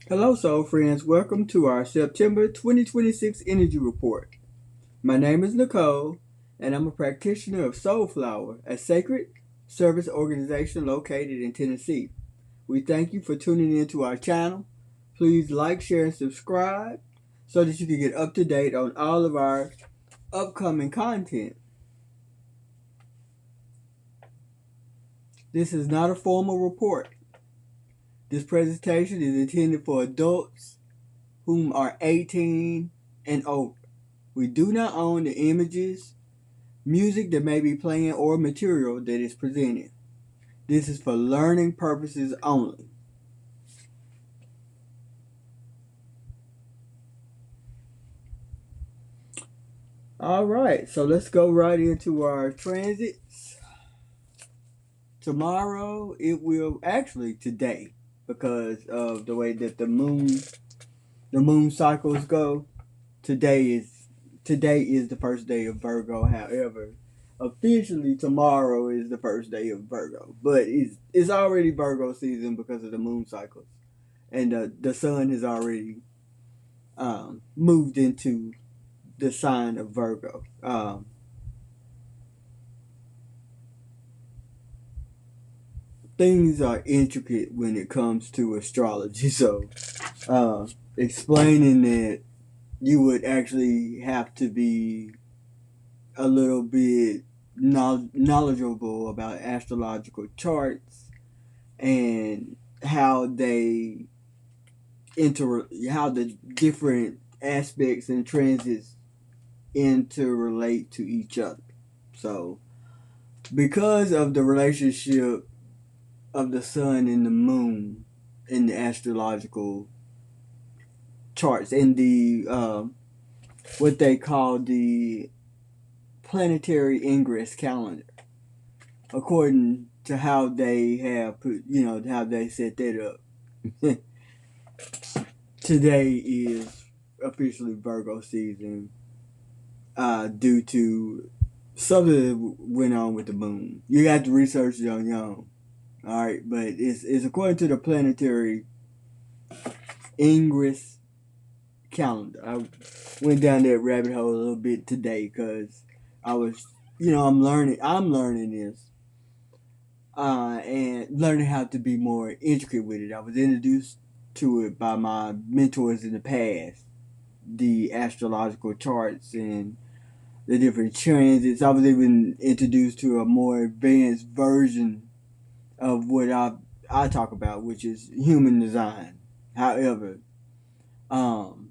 Hello, soul friends. Welcome to our September 2026 Energy Report. My name is Nicole, and I'm a practitioner of Soulflower, a sacred service organization located in Tennessee. We thank you for tuning in to our channel. Please like, share, and subscribe so that you can get up to date on all of our upcoming content. This is not a formal report. This presentation is intended for adults whom are 18 and older. We do not own the images, music that may be playing, or material that is presented. This is for learning purposes only. All right, so let's go right into our transits. Tomorrow, it will actually today, because of the way that the moon cycles go. Today is the first day of Virgo. However, officially tomorrow is the first day of Virgo, but it's already Virgo season because of the moon cycles, and the sun has already moved into the sign of Virgo. Things are intricate when it comes to astrology, so uh, explaining that you would actually have to be a little bit knowledgeable about astrological charts and how they how the different aspects and transits interrelate to each other. So, because of the relationship of the sun and the moon in the astrological charts and the what they call the planetary ingress calendar, according to how they have put, how they set that up. Today is officially Virgo season, due to something that went on with the moon. You got to research it on your own. All right, but it's according to the planetary ingress calendar. I went down that rabbit hole a little bit today because I was, I'm learning this, and learning how to be more intricate with it. I was introduced to it by my mentors in the past, the astrological charts and the different transits. I was even introduced to a more advanced version of what I talk about, which is human design. However, um,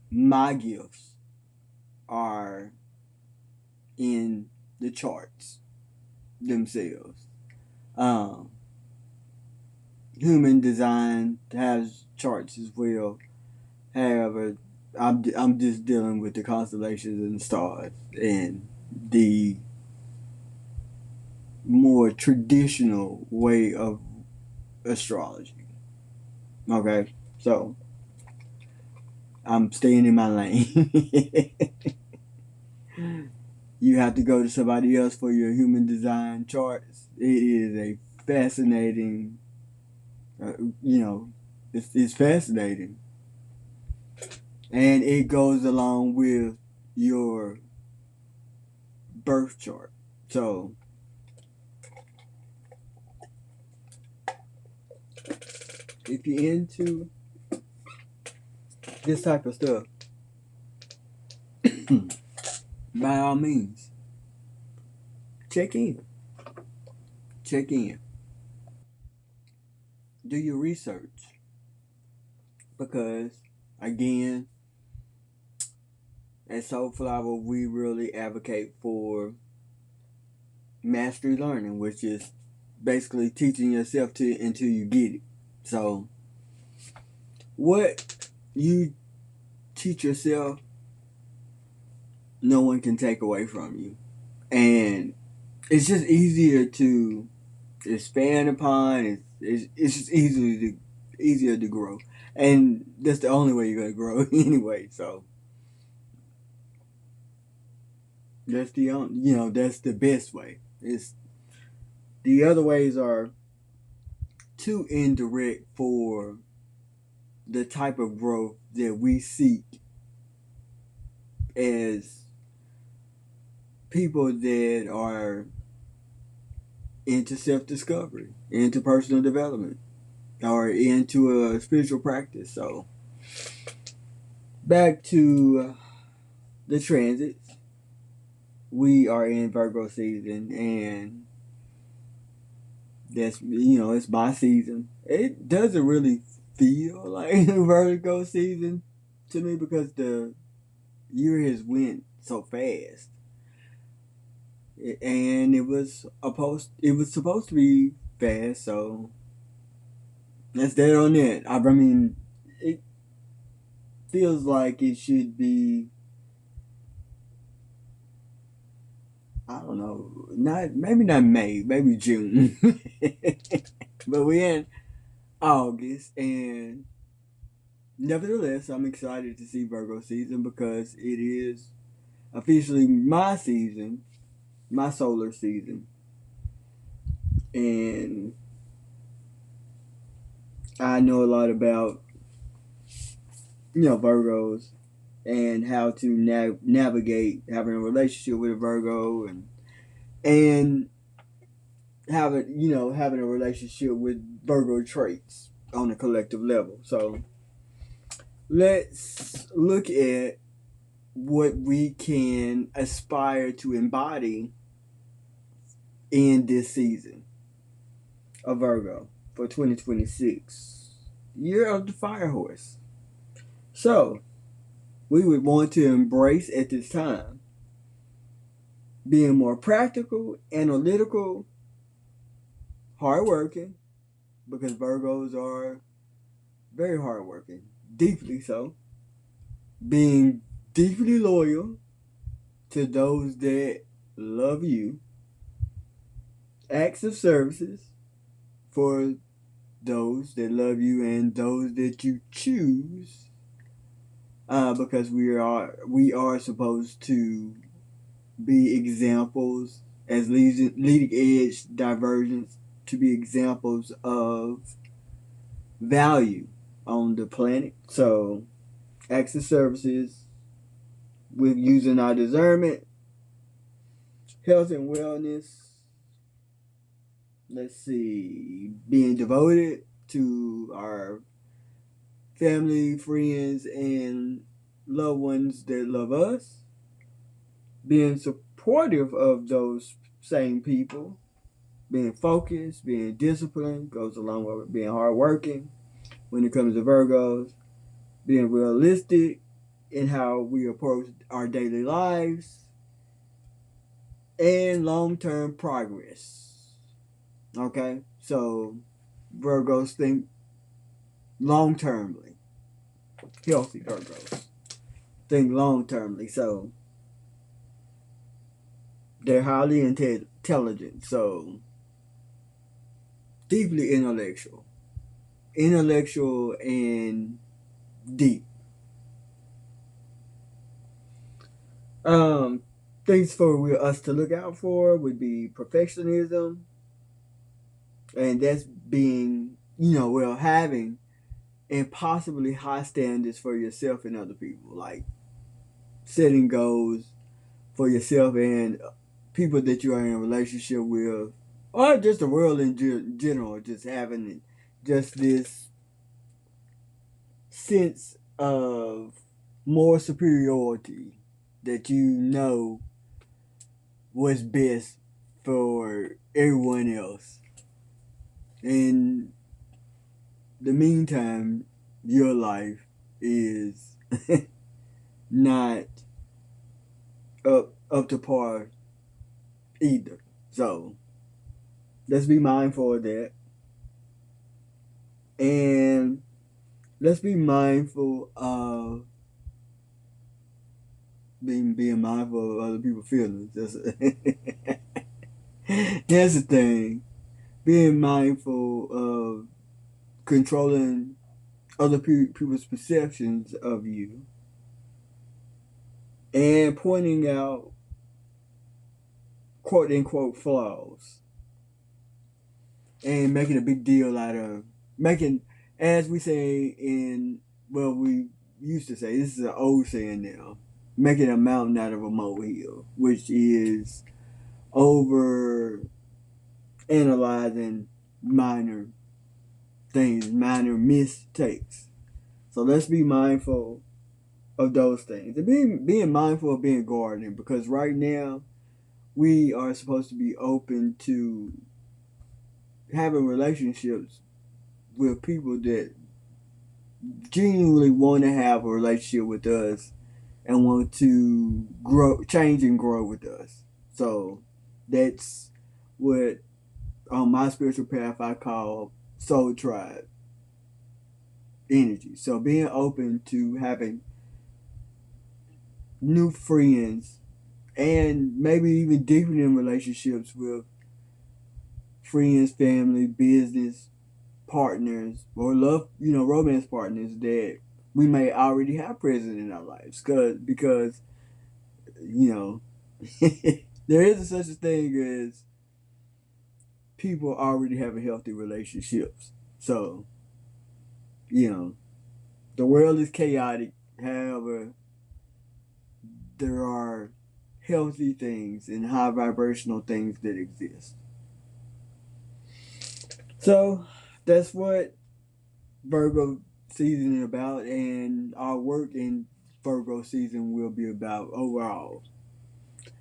my gifts are in the charts themselves. Um, Human design has charts as well. However, I'm just dealing with the constellations and the stars and the more traditional way of astrology. Okay, so I'm staying in my lane. You have to go to somebody else for your human design charts. It is a fascinating, uh, you know, it's fascinating, and it goes along with your birth chart. So if you're into this type of stuff, by all means, check in. Check in. Do your research because, again, at Soulflower, we really advocate for mastery learning, which is basically teaching yourself to until you get it. So, what you teach yourself, no one can take away from you, and it's just easier to expand upon. It's just easier to grow, and that's the only way you're gonna grow anyway. So that's the that's the best way. It's the other ways are too indirect for the type of growth that we seek as people that are into self-discovery, into personal development, or into a spiritual practice. So back to the transits. We are in Virgo season, and that's, it's my season. It doesn't really feel like Virgo season to me because the year has went so fast, and it was supposed to be fast. So that's that on that. I mean, it feels like it should be, I don't know, not May, maybe June. But we're in August, and nevertheless, I'm excited to see Virgo season because it is officially my season, my solar season. And I know a lot about, Virgos and how to navigate having a relationship with a Virgo, and having a relationship with Virgo traits on a collective level. So let's look at what we can aspire to embody in this season of Virgo for 2026, year of the fire horse. So we would want to embrace at this time being more practical, analytical, hardworking, because Virgos are very hardworking, deeply so. Being deeply loyal to those that love you. Acts of services for those that love you and those that you choose, because we are supposed to be examples as leading edge divergence, to be examples of value on the planet. So acts of services with using our discernment, health and wellness. Let's see, being devoted to our family, friends, and loved ones that love us. Being supportive of those same people. Being focused, being disciplined goes along with being hardworking when it comes to Virgos. Being realistic in how we approach our daily lives. And long-term progress. Okay? So Virgos think long-termly. Healthy Virgos think long-termly. So they're highly intelligent. So deeply intellectual. Intellectual and deep. Things for us to look out for would be perfectionism, and that's being, having impossibly high standards for yourself and other people, like setting goals for yourself and people that you are in a relationship with, or just the world in general, just having just this sense of more superiority that what's best for everyone else. In the meantime, your life is not up to par either. So let's be mindful of that. And let's be mindful of being mindful of other people's feelings. That's the thing. Being mindful of controlling other people's perceptions of you, and pointing out quote unquote flaws, and making a big deal out of making as we say well, we used to say, this is an old saying now, making a mountain out of a molehill, which is over analyzing minor things, minor mistakes. So let's be mindful of those things. And being mindful of being guarded, because right now we are supposed to be open to having relationships with people that genuinely want to have a relationship with us and want to grow, change and grow with us. So that's what on my spiritual path I call soul tribe energy. So being open to having new friends and maybe even deepening relationships with friends, family, business partners, or love, romance partners that we may already have present in our lives. Because there is such a thing as people already having healthy relationships. So, the world is chaotic. However, there are healthy things and high vibrational things that exist. So that's what Virgo season is about, and our work in Virgo season will be about overall.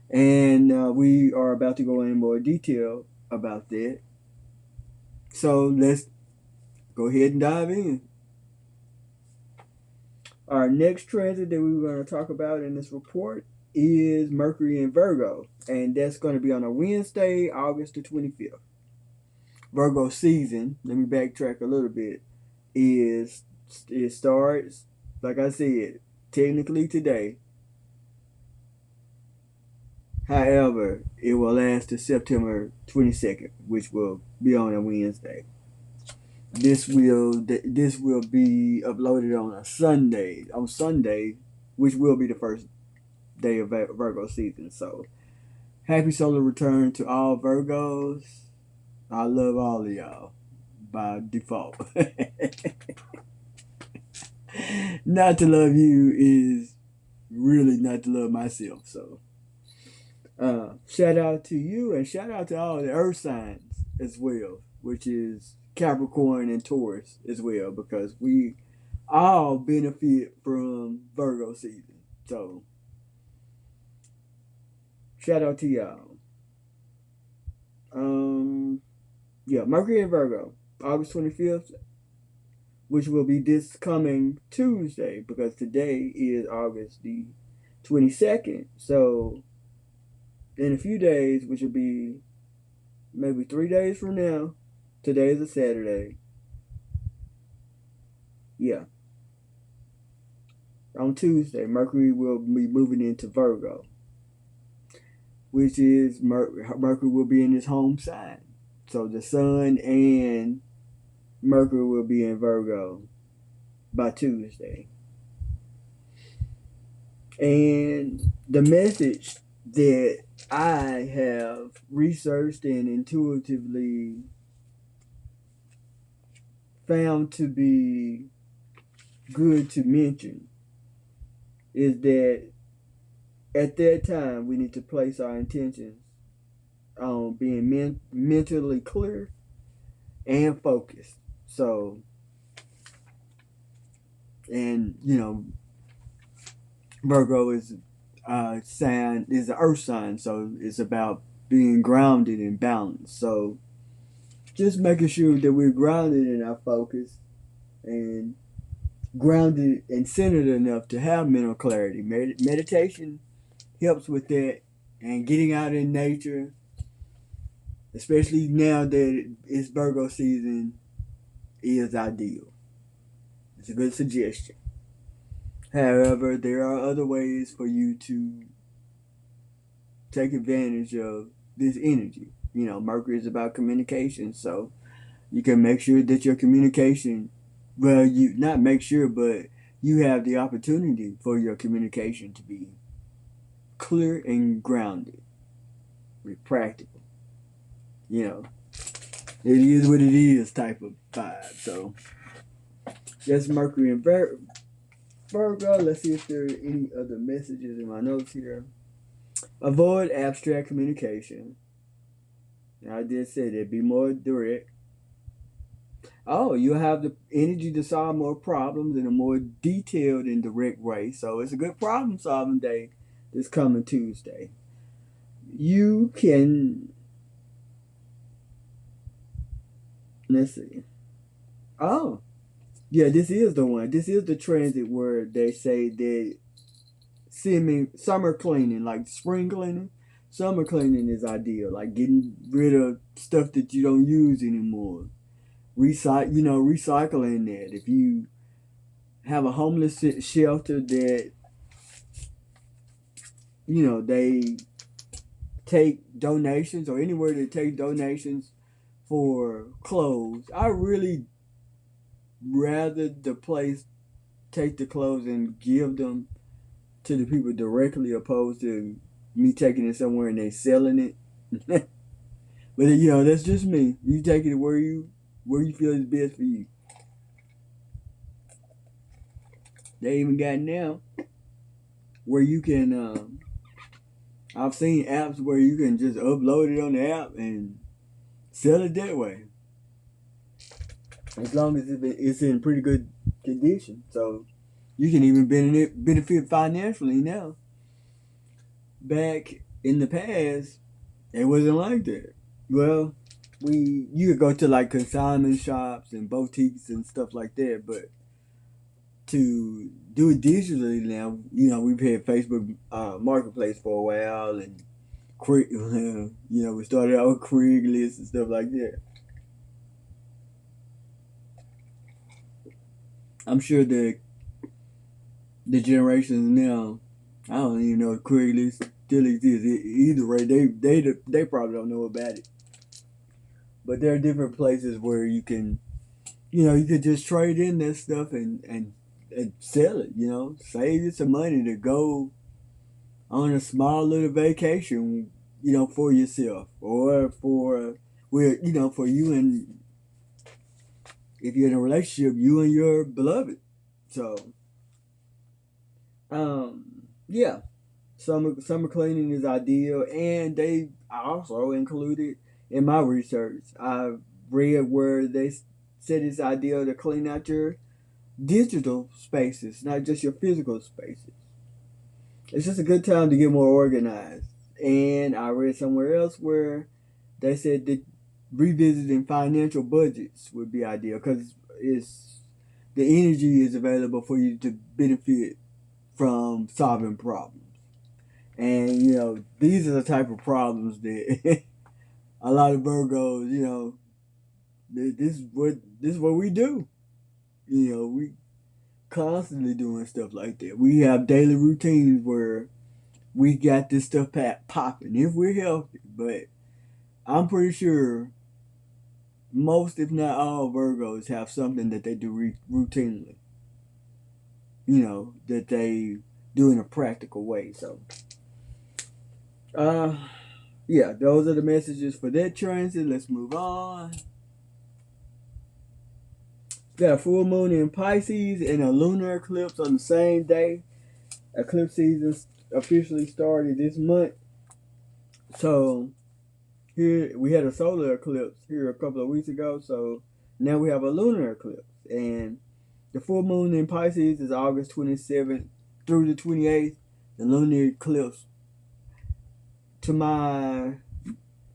And we are about to go in more detail about that. So let's go ahead and dive in. Our next transit that we were going to talk about in this report is Mercury in Virgo, and that's going to be on a Wednesday, August the 25th. Virgo season, let me backtrack a little bit, it starts, like I said, technically today. However, it will last to September 22nd, which will be on a Wednesday. This will be uploaded on Sunday, which will be the first day of Virgo season. So, happy solar return to all Virgos. I love all of y'all by default. Not to love you is really not to love myself. So, shout out to you and shout out to all the earth signs as well, which is Capricorn and Taurus as well, because we all benefit from Virgo season. So, shout out to y'all. Mercury and Virgo, August 25th, which will be this coming Tuesday, because today is August the 22nd. So, in a few days, which will be maybe 3 days from now, today is a Saturday. Yeah. On Tuesday, Mercury will be moving into Virgo, which is Mercury will be in his home sign. So the Sun and Mercury will be in Virgo by Tuesday. And the message that I have researched and intuitively found to be good to mention is that at that time we need to place our intentions on being mentally clear and focused. So, and Virgo is sign is the earth sign, so it's about being grounded and balanced. So, just making sure that we're grounded in our focus and grounded and centered enough to have mental clarity. Meditation helps with that, and getting out in nature, especially now that it's Virgo season, is ideal. It's a good suggestion. However, there are other ways for you to take advantage of this energy. Mercury is about communication, so you can make sure that your communication, well, you not make sure, but you have the opportunity for your communication to be clear and grounded, practical. It is what it is type of vibe. So, That's Mercury and Virgo. Let's see if there are any other messages in my notes here. Avoid abstract communication. I did say that. Be more direct. Oh, you'll have the energy to solve more problems in a more detailed and direct way. So it's a good problem solving day this coming Tuesday. You can, let's see. Oh, yeah, this is the one. This is the transit where they say that summer cleaning, like spring cleaning, summer cleaning is ideal. Like getting rid of stuff that you don't use anymore. Recycling that. If you have a homeless shelter that they take donations, or anywhere they take donations for clothes, I really rather the place take the clothes and give them to the people directly, opposed to me taking it somewhere and they selling it. But that's just me. You take it where you feel is best for you. They even got now where you can. I've seen apps where you can just upload it on the app and sell it that way, as long as it's in pretty good condition. So you can even benefit financially now. Back in the past, it wasn't like that. Well, you could go to like consignment shops and boutiques and stuff like that, but to do it digitally now, we've had Facebook Marketplace for a while, and we started out with Craigslist and stuff like that. I'm sure the generations now, I don't even know if Craigslist still exists. Either way, they probably don't know about it. But there are different places where you could just trade in that stuff and sell it. Save you some money to go on a small little vacation, for yourself, or for you, and if you're in a relationship, you and your beloved. So, yeah, summer cleaning is ideal, and I also included in my research. I read where they said it's ideal to clean out your digital spaces, not just your physical spaces. It's just a good time to get more organized. And I read somewhere else where they said that revisiting financial budgets would be ideal, because it's the energy is available for you to benefit from solving problems. And these are the type of problems that a lot of Virgos, this is what we do. We constantly doing stuff like that. We have daily routines where we got this stuff popping if we're healthy. But I'm pretty sure most, if not all, Virgos have something that they do routinely. That they do in a practical way. So, uh, yeah, those are the messages for that transit. Let's move on. Got a full moon in Pisces and a lunar eclipse on the same day. Eclipse season officially started this month. So here we had a solar eclipse here a couple of weeks ago. So now we have a lunar eclipse. And the full moon in Pisces is August 27th through the 28th. The lunar eclipse, to my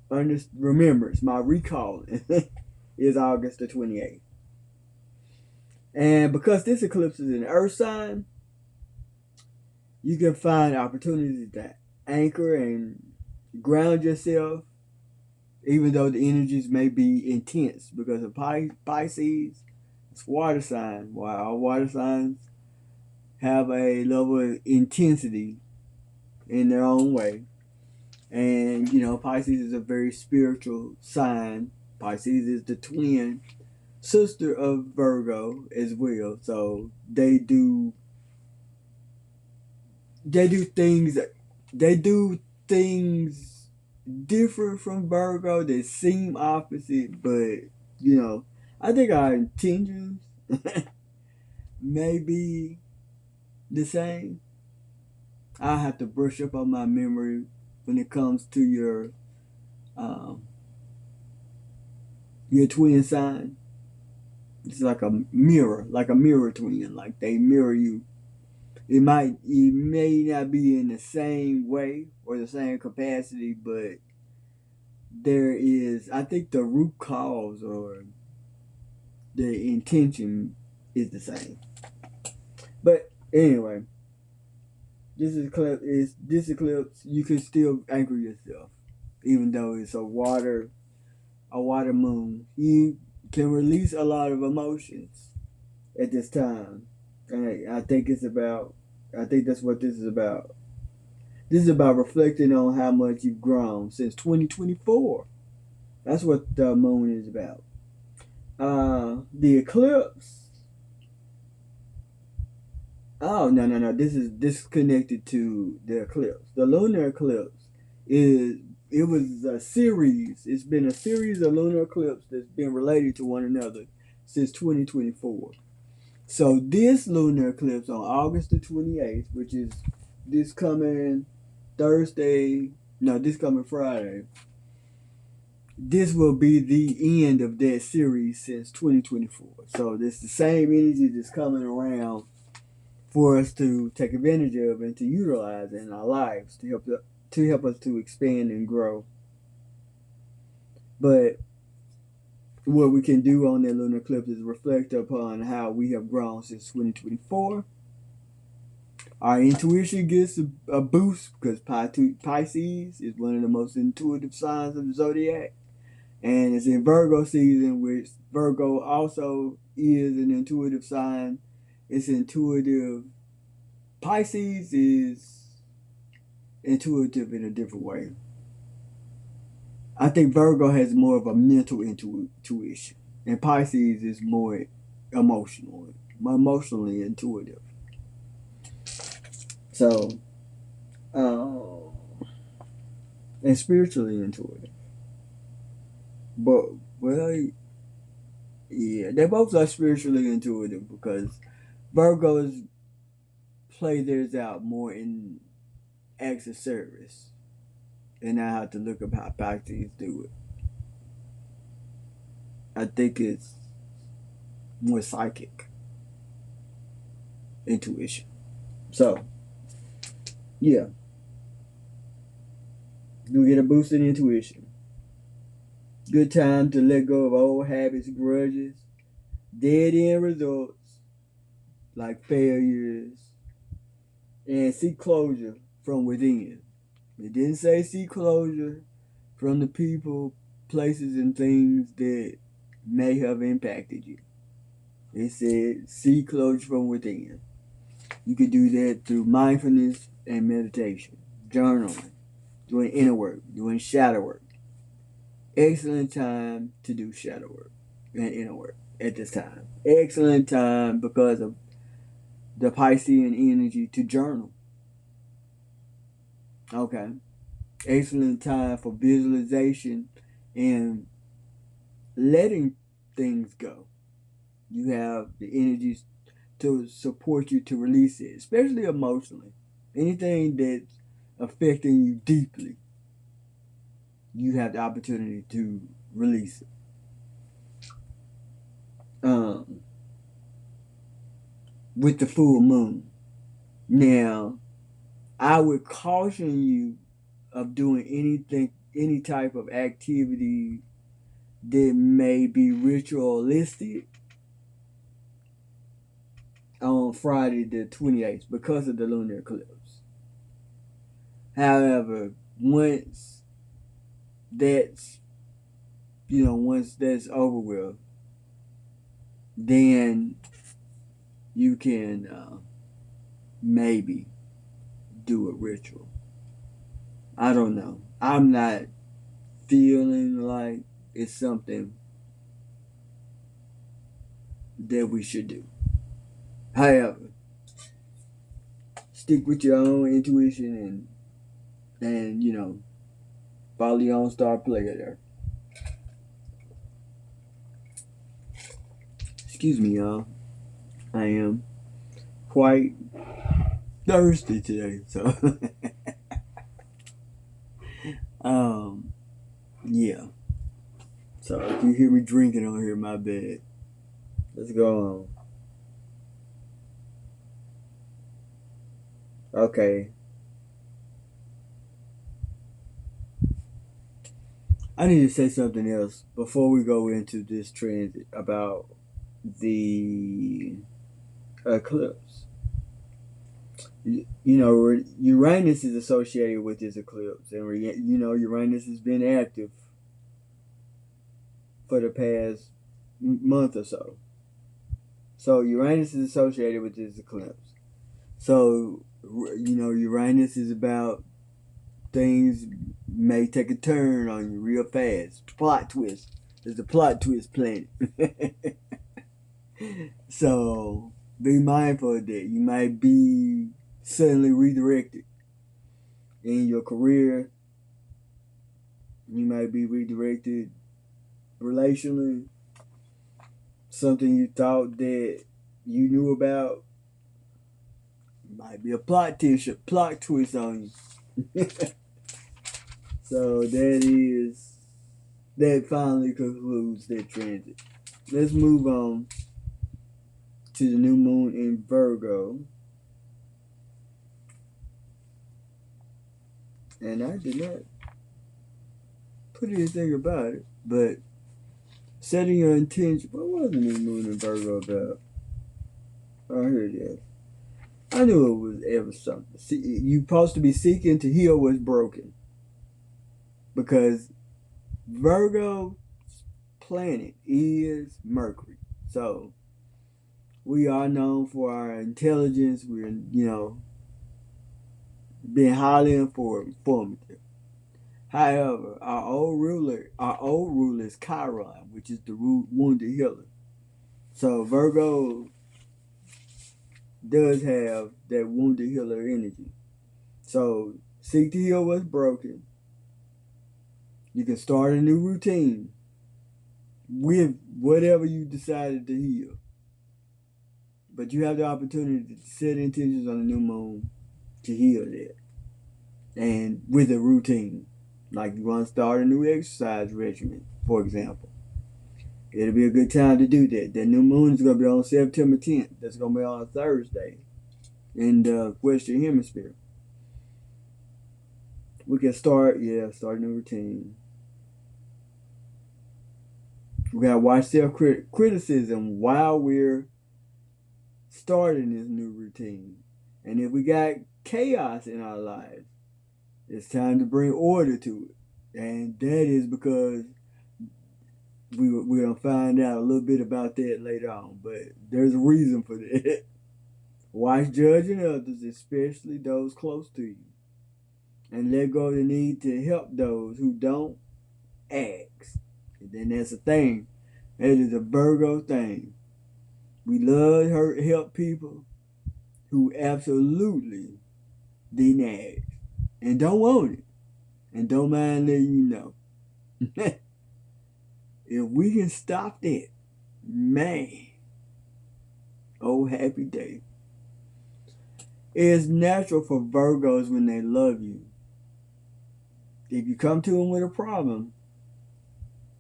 remembrance, my recalling, is August the 28th. And because this eclipse is an earth sign, you can find opportunities to anchor and ground yourself, even though the energies may be intense. Because of Pisces, it's water sign. While all water signs have a level of intensity in their own way. And, Pisces is a very spiritual sign. Pisces is the twin sister of Virgo as well. So they do things different from Virgo. They seem opposite, but I think our intentions may be the same. I have to brush up on my memory when it comes to um, your twin sign. It's like a mirror twin, like they mirror you. It may not be in the same way or the same capacity, but there is, I think the root cause or the intention is the same. But anyway, this eclipse you can still anchor yourself, even though it's a water moon. You can release a lot of emotions at this time, and I think that's what this is about. This is about reflecting on how much you've grown since 2024. That's what the moon is about. The eclipse. Oh no! This is connected to the eclipse. The lunar eclipse is it was a series. It's been a series of lunar eclipses that's been related to one another since 2024. So this lunar eclipse on August the 28th, which is this coming Thursday, no, this coming Friday, this will be the end of that series since 2024. So this the same energy that's coming around for us to take advantage of and to utilize in our lives to help us to expand and grow. But what we can do on that lunar eclipse is reflect upon how we have grown since 2024. Our intuition gets a boost because Pisces is one of the most intuitive signs of the zodiac. And it's in Virgo season, which Virgo also is an intuitive sign. It's intuitive. Pisces is intuitive in a different way. I think Virgo has more of a mental intuition, and Pisces is more emotionally intuitive. So, uh, and spiritually intuitive. But well, yeah, they both are spiritually intuitive because Virgos play theirs out more in acts of service, and I have to look up how Pisces do it. I think it's more psychic intuition. So, yeah, you get a boost in intuition. Good time to let go of old habits, grudges, dead end results like failures, and seek closure from within. It didn't say seek closure from the people, places, and things that may have impacted you. It said seek closure from within. You could do that through mindfulness and meditation, journaling, doing inner work, doing shadow work. Excellent time to do shadow work and inner work at this time. Excellent time because of the Piscean energy to journal. Okay. Excellent time for visualization and letting things go. You have the energies to support you to release it, especially emotionally. Anything that's affecting you deeply, you have the opportunity to release it. With the full moon. Now, I would caution you of doing any type of activity that may be ritualistic on Friday the 28th because of the lunar eclipse. However, that's once that's over with, then you can maybe do a ritual. I don't know. I'm not feeling like it's something that we should do. However, stick with your own intuition and follow your own star player there. Excuse me, y'all. I am quite thirsty today, so um, yeah. So if you hear me drinking on here, my bad. Let's go on. Okay. I need to say something else before we go into this transit about the eclipse. You know, Uranus is associated with this eclipse, and you know, Uranus has been active for the past month or so. So Uranus is associated with this eclipse. So you know, Uranus is about things may take a turn on you real fast. Plot twist. There's a plot twist planet. So be mindful of that. You might be suddenly redirected in your career. You might be redirected relationally. Something you thought that you knew about might be a plot twist on you. So that finally concludes that transit. Let's move on to the new moon in Virgo. And I did not put anything about it, but setting your intention. What was the new moon in Virgo about? Oh, here it is. I knew it was ever something. See, you're supposed to be seeking to heal what's broken. Because Virgo planet is Mercury. So we are known for our intelligence. We're, you know, being highly informative. However, our old ruler is Chiron, which is the wounded healer. So Virgo does have that wounded healer energy. So seek to heal what's broken. You can start a new routine with whatever you decided to heal. But you have the opportunity to set intentions on the new moon to heal that. And with a routine. Like you want to start a new exercise regimen, for example. It'll be a good time to do that. The new moon is going to be on September 10th. That's going to be on a Thursday in the Western Hemisphere. We can start a new routine. We got to watch self-criticism while we're starting this new routine. And if we got chaos in our lives, it's time to bring order to it. And that is because we're going to find out a little bit about that later on. But there's a reason for that. Watch judging others, especially those close to you. And let go of the need to help those who don't ask. And then that's a thing. That is a Virgo thing. We love to help people who absolutely didn't ask. And don't want it. And don't mind letting you know. If we can stop that, man, oh happy day. It's natural for Virgos when they love you. If you come to them with a problem,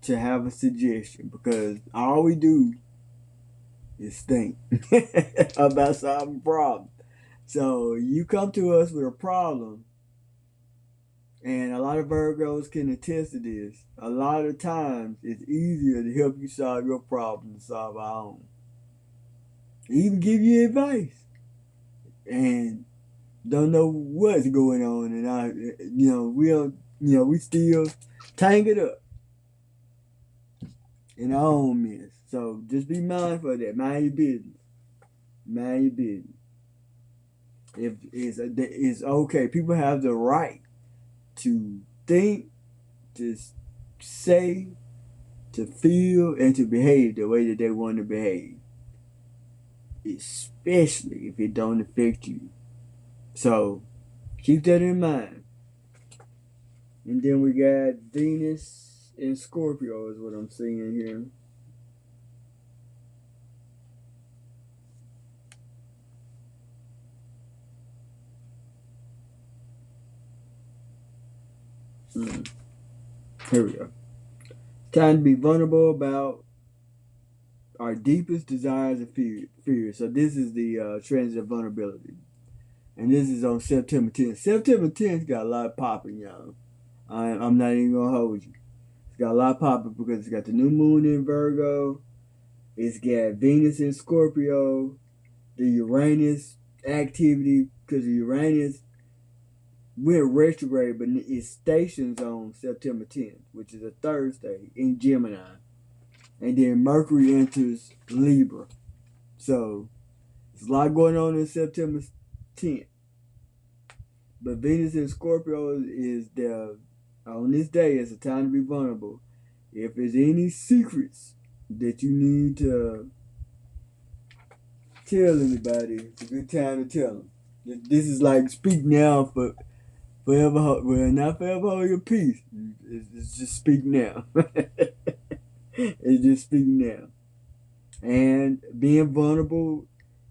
to have a suggestion, because all we do is think about solving problems. So you come to us with a problem, and a lot of Virgos can attest to this. A lot of times, it's easier to help you solve your problem than solve our own. Even give you advice, and don't know what's going on, and we still tang it up in our own mess. So just be mindful of that. Mind your business. Mind your business. If it's okay, people have the right to think, to say, to feel, and to behave the way that they want to behave, especially if it don't affect you. So keep that in mind. And then we got Venus in Scorpio is what I'm seeing here. Mm, here we go. Time to be vulnerable about our deepest desires and fears. So this is the transit of vulnerability. And this is on September 10th. September 10th got a lot popping, y'all. I'm not even going to hold you. It's got a lot popping because it's got the new moon in Virgo. It's got Venus in Scorpio. The Uranus activity, because the Uranus went retrograde, but it stations on September 10th, which is a Thursday in Gemini. And then Mercury enters Libra. So, there's a lot going on in September 10th. But Venus in Scorpio is on this day, it's a time to be vulnerable. If there's any secrets that you need to tell anybody, it's a good time to tell them. This is like speak now for forever. Well, not forever hold your peace. It's just speak now. It's just speak now. And being vulnerable,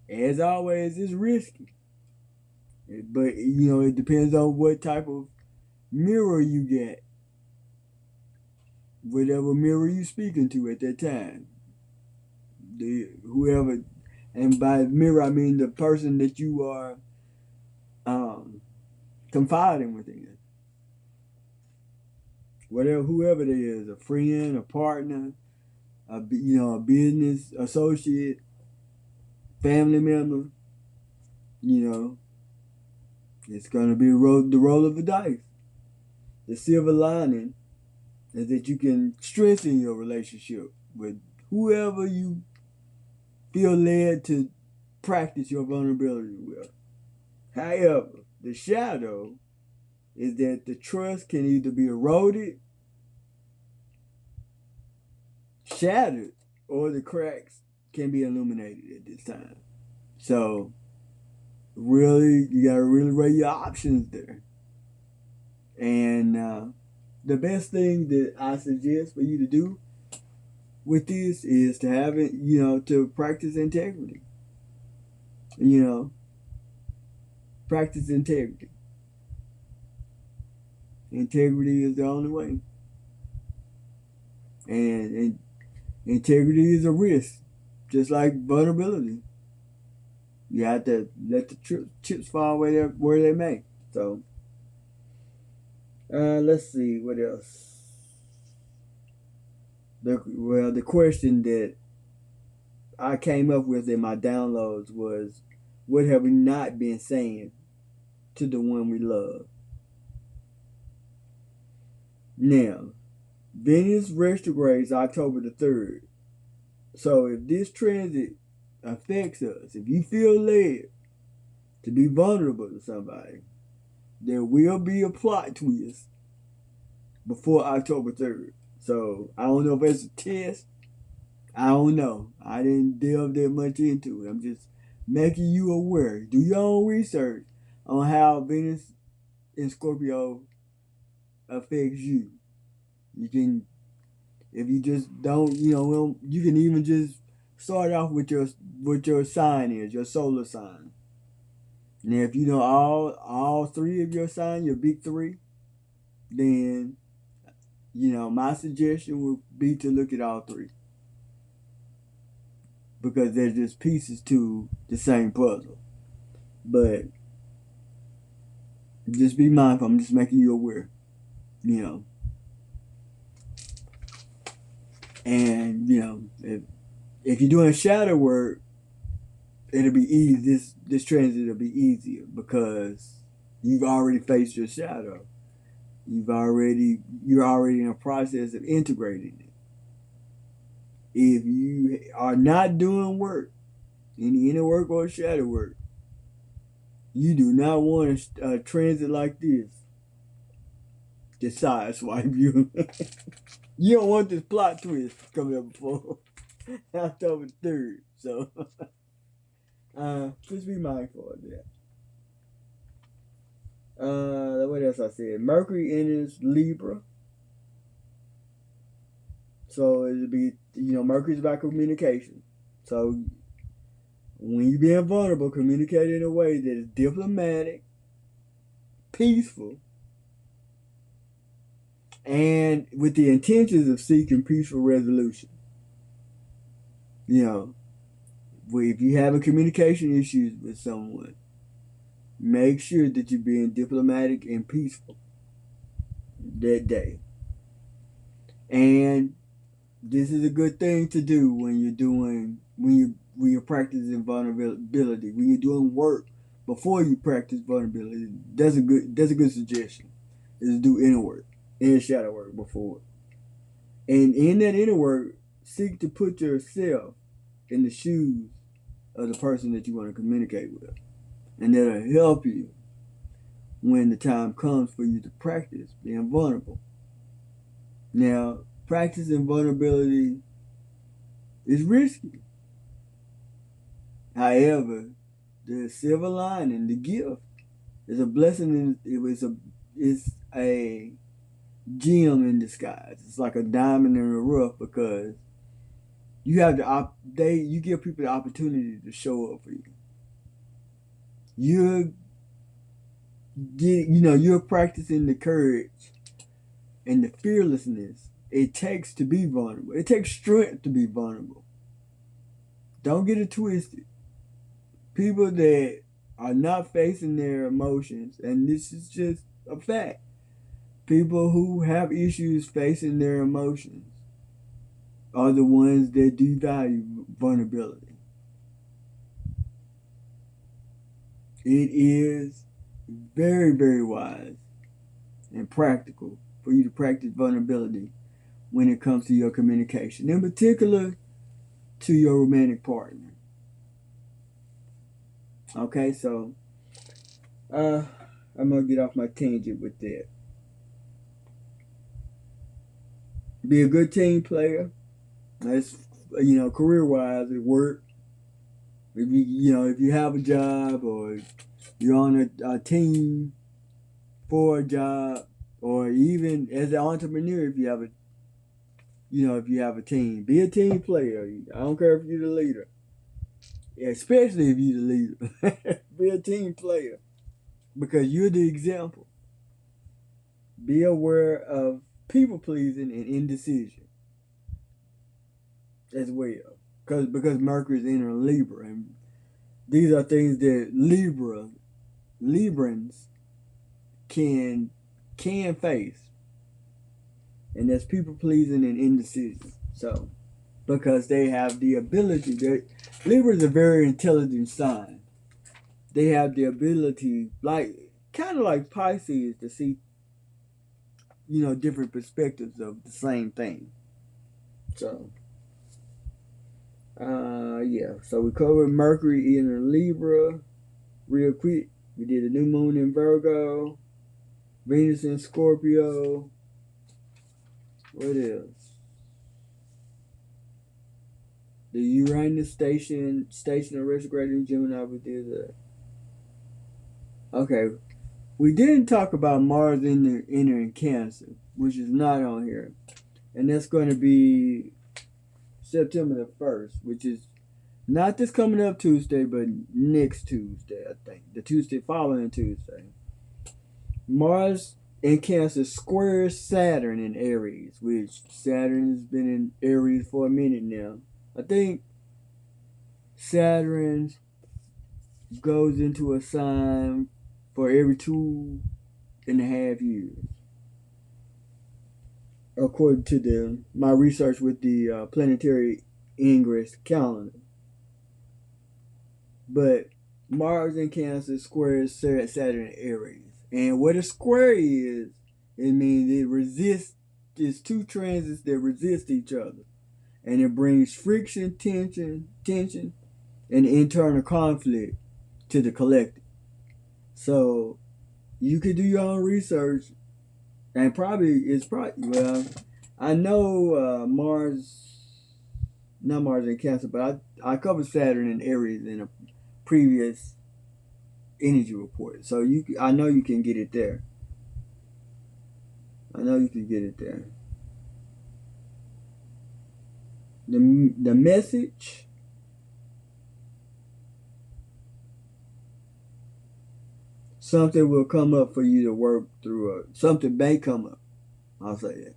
as always, is risky. But it depends on what type of mirror you get. Whatever mirror you speaking to at that time. Whoever, and by mirror I mean the person that you are confiding within. Whoever it is, a friend, a partner, a business associate, family member. It's gonna be the roll of the dice. The silver lining is that you can strengthen your relationship with whoever you feel led to practice your vulnerability with. However, the shadow is that the trust can either be eroded, shattered, or the cracks can be illuminated at this time. So, really, you gotta really weigh your options there. And the best thing that I suggest for you to do with this is to have it, to practice integrity. Practice integrity. Integrity is the only way. And integrity is a risk, just like vulnerability. You have to let the chips fall where they may. So, let's see what else. The question that I came up with in my downloads was, what have we not been saying to the one we love? Now, Venus retrogrades October the 3rd. So if this transit affects us, if you feel led to be vulnerable to somebody, there will be a plot twist before October 3rd. So I don't know if it's a test. I don't know. I didn't delve that much into it. I'm just making you aware. Do your own research on how Venus in Scorpio affects you. You can, if you just don't, you can even just start off with your sign is, your solar sign. Now, if you know all three of your sign, your big three, then my suggestion would be to look at all three, because they're just pieces to the same puzzle. But just be mindful. I'm just making you aware, and if you're doing shadow work, it'll be easy. This transit will be easier because you've already faced your shadow. You're already in a process of integrating it. If you are not doing work, any inner work or shadow work, you do not want a transit like this to sideswipe you. You don't want this plot twist coming up before October 3rd. So just be mindful of that. What else I said? Mercury enters Libra. So it'll be, Mercury's about communication. So when you're being vulnerable, communicate in a way that is diplomatic, peaceful, and with the intentions of seeking peaceful resolution. You know, if you have a communication issues with someone, make sure that you're being diplomatic and peaceful that day. And this is a good thing to do when you're practicing vulnerability. When you're doing work before you practice vulnerability, that's a good suggestion. Is to do inner shadow work before. And in that inner work, seek to put yourself in the shoes of the person that you want to communicate with. And that'll help you when the time comes for you to practice being vulnerable. Now, practicing vulnerability is risky. However, the silver lining, the gift, is a blessing. It's a gem in disguise. It's like a diamond in the rough because you give people the opportunity to show up for you. You're practicing the courage and the fearlessness it takes to be vulnerable. It takes strength to be vulnerable. Don't get it twisted. People that are not facing their emotions, and this is just a fact, people who have issues facing their emotions are the ones that devalue vulnerability. It is very, very wise and practical for you to practice vulnerability when it comes to your communication, in particular to your romantic partner. Okay, so I'm gonna get off my tangent with that. Be a good team player. That's career wise at work. If you have a job or you're on a team for a job, or even as an entrepreneur, if you have a team, be a team player. I don't care if you're the leader, especially if you're the leader. Be a team player because you're the example. Be aware of people pleasing and indecision as well, because Mercury is in Libra, and these are things that Librans can face, and that's people pleasing and indecision. So, because they have the ability, Libra is a very intelligent sign. They have the ability, kind of like Pisces, to see different perspectives of the same thing. So, yeah. So we covered Mercury in Libra real quick. We did a new moon in Virgo, Venus in Scorpio. What else? The Uranus station of retrograde in Gemini. We did that. Okay. We didn't talk about Mars entering Cancer, which is not on here. And that's going to be September the 1st, which is not this coming up Tuesday, but next Tuesday, I think. The Tuesday following Tuesday. Mars in Cancer squares Saturn in Aries, which Saturn has been in Aries for a minute now. I think Saturn goes into a sign for every 2.5 years, according to my research with the planetary ingress calendar. But Mars in Cancer squares Saturn in Aries. And what a square is, it means it resists, it's two transits that resist each other. And it brings friction, tension, and internal conflict to the collective. So you could do your own research, and I know not Mars in Cancer, but I covered Saturn in Aries in a previous energy report. So I know you can get it there. The message, something will come up for you to work through. Something may come up I'll say that.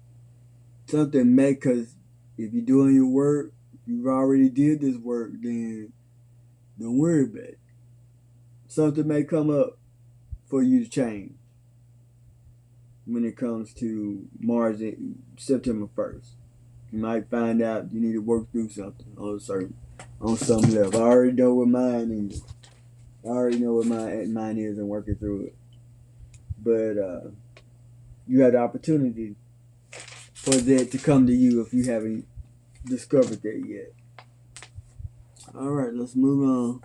Something may, because if you're doing your work, you've already did this work, then don't worry about it. Something may come up for you to change when it comes to September 1st. You might find out you need to work through something on some level. I already know what mine is. I already know what mine is and working through it. But you have the opportunity for that to come to you if you haven't discovered that yet. All right, let's move on.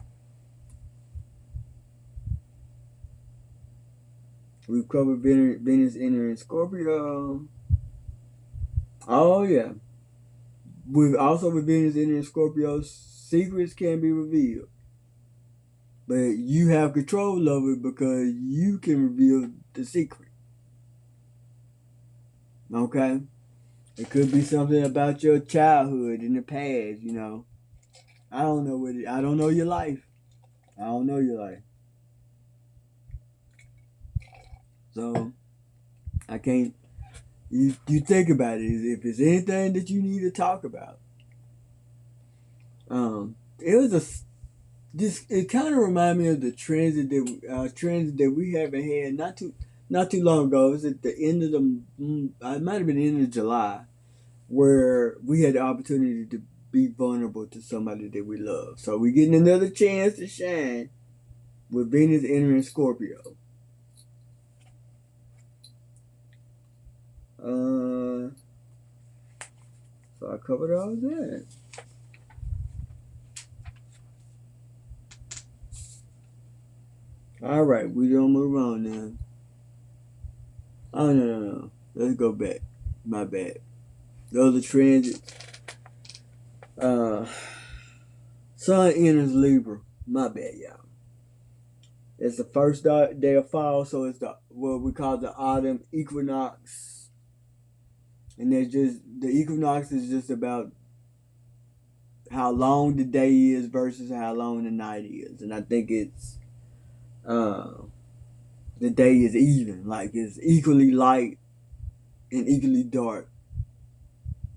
We've covered Venus entering Scorpio. Oh yeah. With Venus entering Scorpio, secrets can be revealed. But you have control of it because you can reveal the secret. Okay? It could be something about your childhood in the past, you know. I don't know I don't know your life. I don't know your life. So I can't you think about it, if it's anything that you need to talk about. It was it kind of reminded me of the transit that we haven't had not too long ago. It was at the end of it might have been the end of July, where we had the opportunity to be vulnerable to somebody that we love. So we're getting another chance to shine with Venus entering Scorpio. So I covered all of that. All right, we gonna move on now. Oh no. Let's go back. My bad. Those are transits. Sun enters Libra. My bad, y'all. It's the first day of fall, so it's what we call the autumn equinox. And the equinox is just about how long the day is versus how long the night is. And I think it's the day is even, like it's equally light and equally dark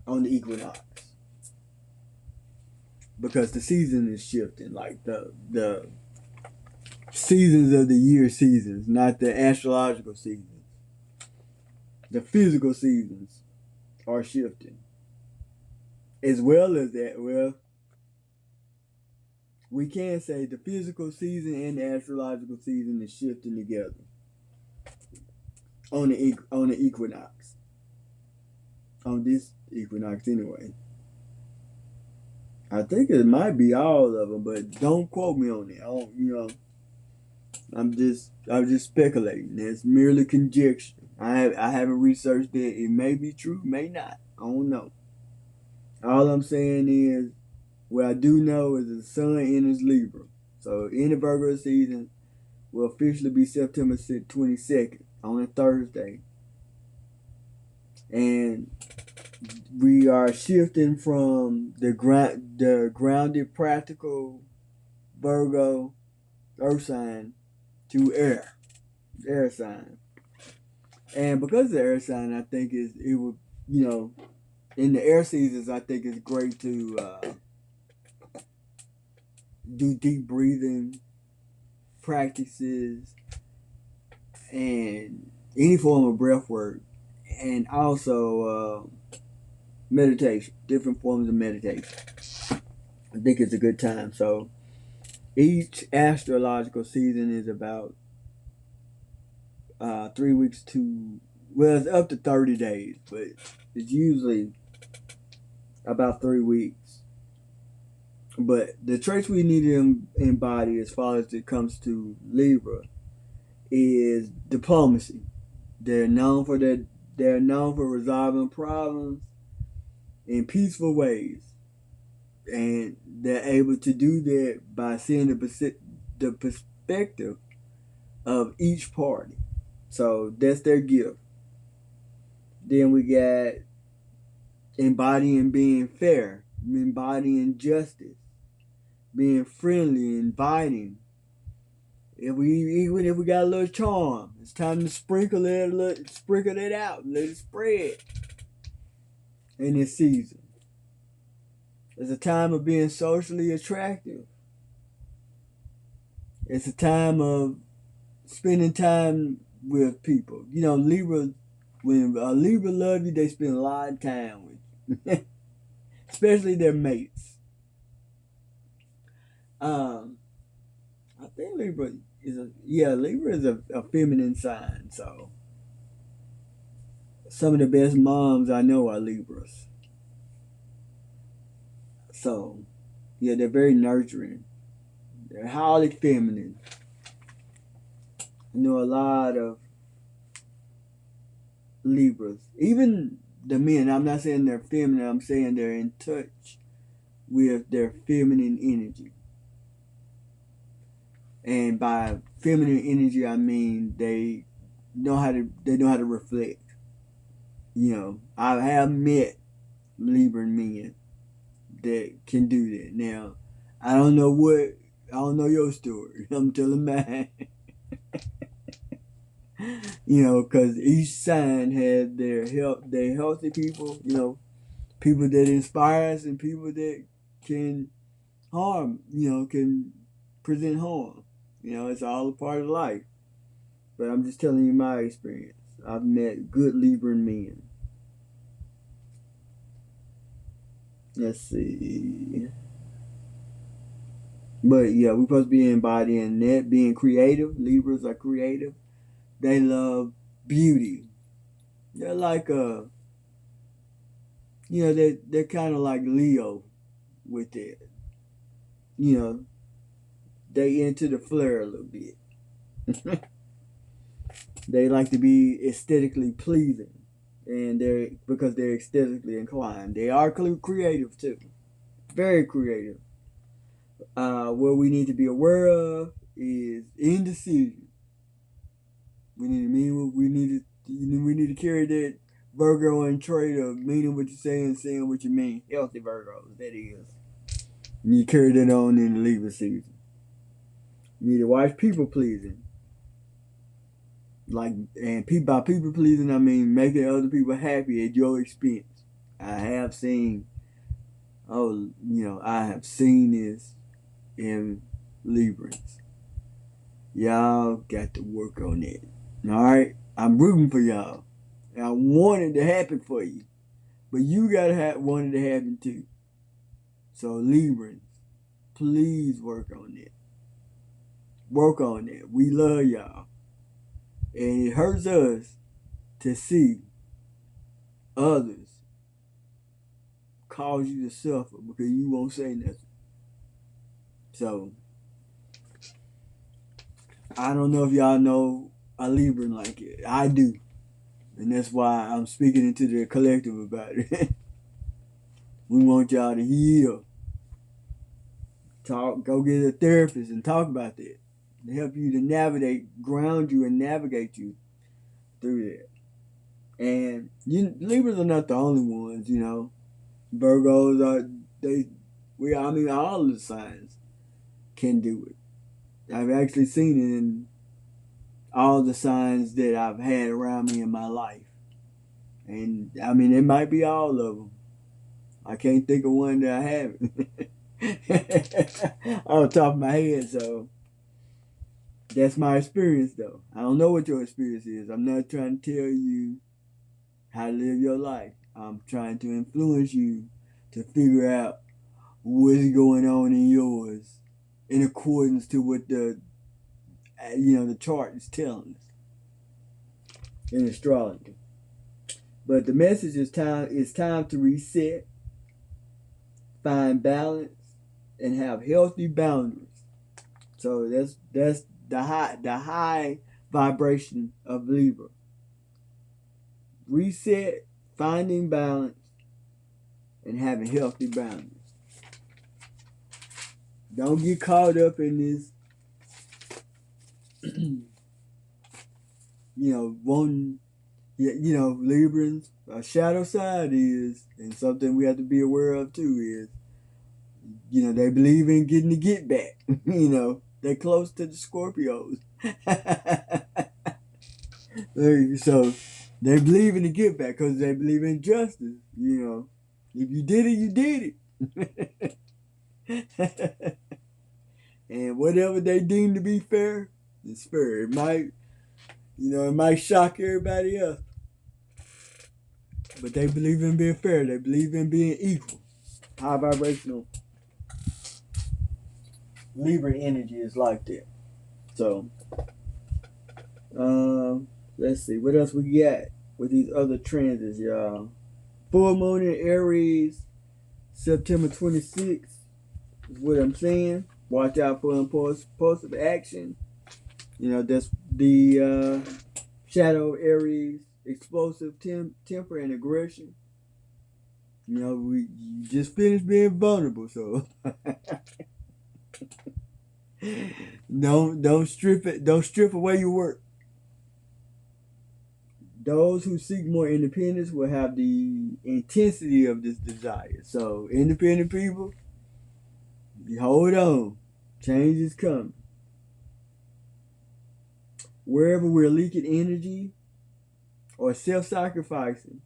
on the equinox. Because the season is shifting, like the seasons of the year seasons, not the astrological seasons. The physical seasons are shifting. As well as that, well, we can say the physical season and the astrological season is shifting together on the equinox. On this equinox anyway. I think it might be all of them, but don't quote me on it. I'm just speculating. It's merely conjecture. I haven't researched it. It may be true, may not. I don't know. All I'm saying is, what I do know is the sun enters Libra. So in the Virgo season will officially be September 22nd on a Thursday. And we are shifting from the grounded, practical Virgo earth sign to air sign. And because of the air sign, I think it would, in the air seasons, I think it's great to do deep breathing practices and any form of breath work, and also meditation, different forms of meditation. I think it's a good time. So each astrological season is about 3 weeks it's up to 30 days, but it's usually about 3 weeks. But the traits we need to embody as far as it comes to Libra is diplomacy. They're known for resolving problems in peaceful ways, and they're able to do that by seeing the perspective of each party. So that's their gift. Then we got embodying being fair, embodying justice, being friendly, inviting, Even if we got a little charm, it's time to sprinkle it out, and let it spread in this season. It's a time of being socially attractive. It's a time of spending time with people. You know, Libra, when a Libra love you, they spend a lot of time with you, especially their mates. I think Libra is a feminine sign. So some of the best moms I know are Libras. So yeah, they're very nurturing. They're highly feminine. I know a lot of Libras. Even the men, I'm not saying they're feminine, I'm saying they're in touch with their feminine energy. And by feminine energy, I mean they know how to reflect. You know, I have met Libra men that can do that. Now, I don't know your story. I'm telling mine. You know, because each sign has their healthy people. You know, people that inspire us and people that can harm. You know, can present harm. You know, it's all a part of life. But I'm just telling you my experience. I've met good Libra men. Let's see. But yeah, we're supposed to be embodying that, being creative. Libras are creative. They love beauty. They're like they're kind of like Leo with it. You know, they into the flair a little bit. They like to be aesthetically pleasing, and because they're aesthetically inclined. They are creative too, very creative. What we need to be aware of is indecision. We need to carry that Virgo and trait of meaning what you say and saying what you mean. Healthy Virgos, that is. You carry that on in the Libra season. You need to watch people pleasing. By people pleasing, I mean making other people happy at your expense. I have seen this in Librans. Y'all got to work on it. Alright? I'm rooting for y'all. And I want it to happen for you. But you gotta want it to happen too. So Librans, please work on it. Work on it. We love y'all. And it hurts us to see others cause you to suffer because you won't say nothing. So, I don't know if y'all know a Libran like it. I do. And that's why I'm speaking into the collective about it. We want y'all to heal. Go get a therapist and talk about that. To help you to ground you and navigate you through that. And Libras are not the only ones, you know. Virgos all the signs can do it. I've actually seen it in all the signs that I've had around me in my life. And I mean, it might be all of them. I can't think of one that I haven't. Off the top of my head, so that's my experience though. I don't know what your experience is. I'm not trying to tell you how to live your life. I'm trying to influence you to figure out what's going on in yours in accordance to what the chart is telling us in astrology. But the message is time to reset, find balance, and have healthy boundaries. So that's the high vibration of Libra. Reset, finding balance, and having healthy boundaries. Don't get caught up in this, Librans, a shadow side is, and something we have to be aware of too is, they believe in getting the get back, They close to the Scorpios. So they believe in the give back because they believe in justice. If you did it, you did it. And whatever they deem to be fair, it's fair. It might shock everybody else. But they believe in being fair. They believe in being equal. High vibrational Libra energy is like that. So, let's see. What else we got with these other transits, y'all? Full moon in Aries, September 26th is what I'm saying. Watch out for impulsive action. That's the shadow Aries, explosive temper and aggression. You just finished being vulnerable, so don't strip away your work. Those who seek more independence will have the intensity of this desire. So independent people, you hold on. Change is coming. Wherever we're leaking energy or self-sacrificing,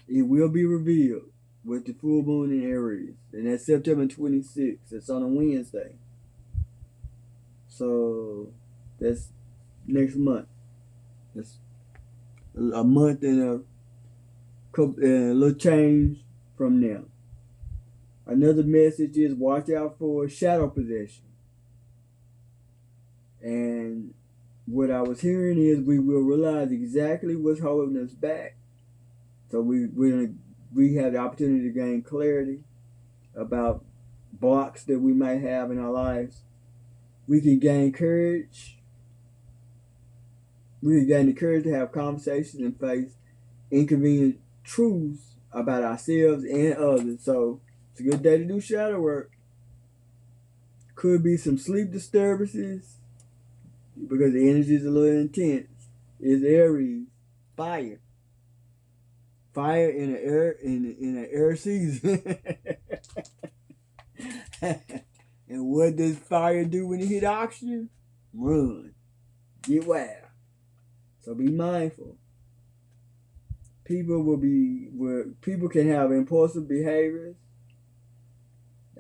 it will be revealed with the full moon in Aries. And that's September 26th. It's on a Wednesday. So that's next month. That's a month and a little change from now. Another message is watch out for shadow possession. And what I was hearing is we will realize exactly what's holding us back. So we have the opportunity to gain clarity about blocks that we might have in our lives. We can gain courage. We can gain the courage to have conversations and face inconvenient truths about ourselves and others. So it's a good day to do shadow work. Could be some sleep disturbances because the energy is a little intense. It's Aries, fire. Fire in the air season. And what does fire do when it hit oxygen? Run. Get wild. So be mindful. People can have impulsive behaviors.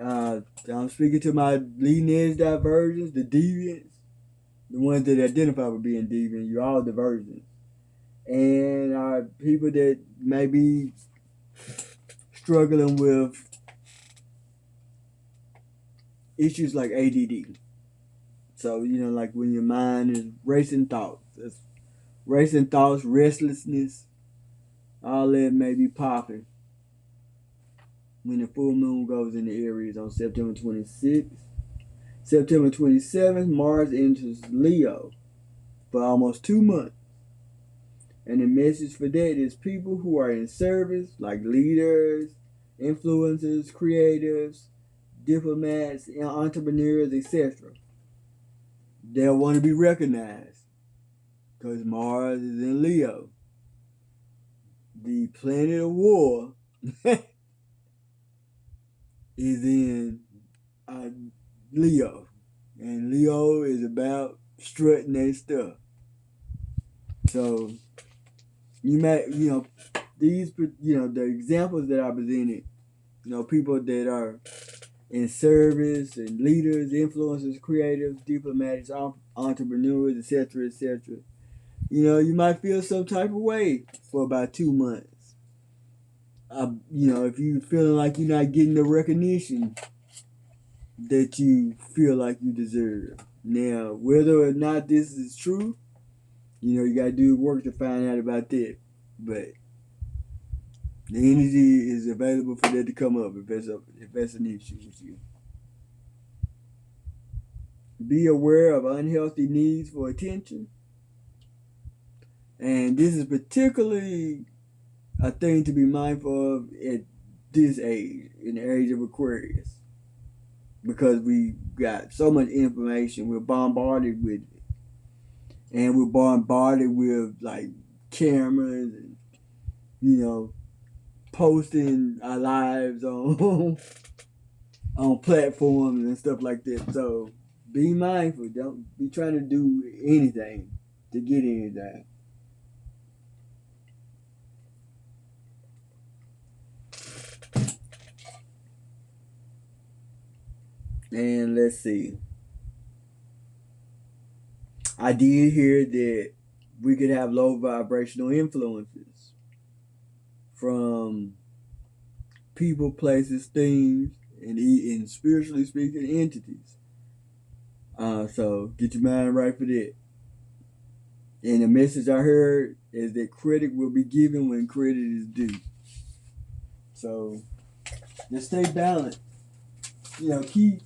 I'm speaking to my leading edge divergents, the deviants, the ones that identify with being deviant. You're all divergents. And people that may be struggling with issues like ADD. So, like when your mind is racing thoughts. It's racing thoughts, restlessness, all that may be popping when the full moon goes into Aries on September 26th. September 27th, Mars enters Leo for almost 2 months. And the message for that is people who are in service, like leaders, influencers, creatives, diplomats, entrepreneurs, etc. They'll want to be recognized because Mars is in Leo. The planet of war is in Leo. And Leo is about strutting that stuff. So you might, these, the examples that I presented, people that are in service and leaders, influencers, creatives, diplomats, entrepreneurs, etc., etc. You might feel some type of way for about 2 months. If you feeling like you're not getting the recognition that you feel like you deserve. Now, whether or not this is true, you got to do work to find out about that. But the energy is available for that to come up if that's an issue with you. Be aware of unhealthy needs for attention. And this is particularly a thing to be mindful of at this age, in the age of Aquarius. Because we got so much information, we're bombarded with it. And we're bombarded with like cameras and, posting our lives on platforms and stuff like that. So be mindful. Don't be trying to do anything to get anything. And let's see. I did hear that we could have low vibrational influences from people, places, things, and spiritually speaking, entities. So get your mind right for that. And the message I heard is that credit will be given when credit is due. So just stay balanced. Keep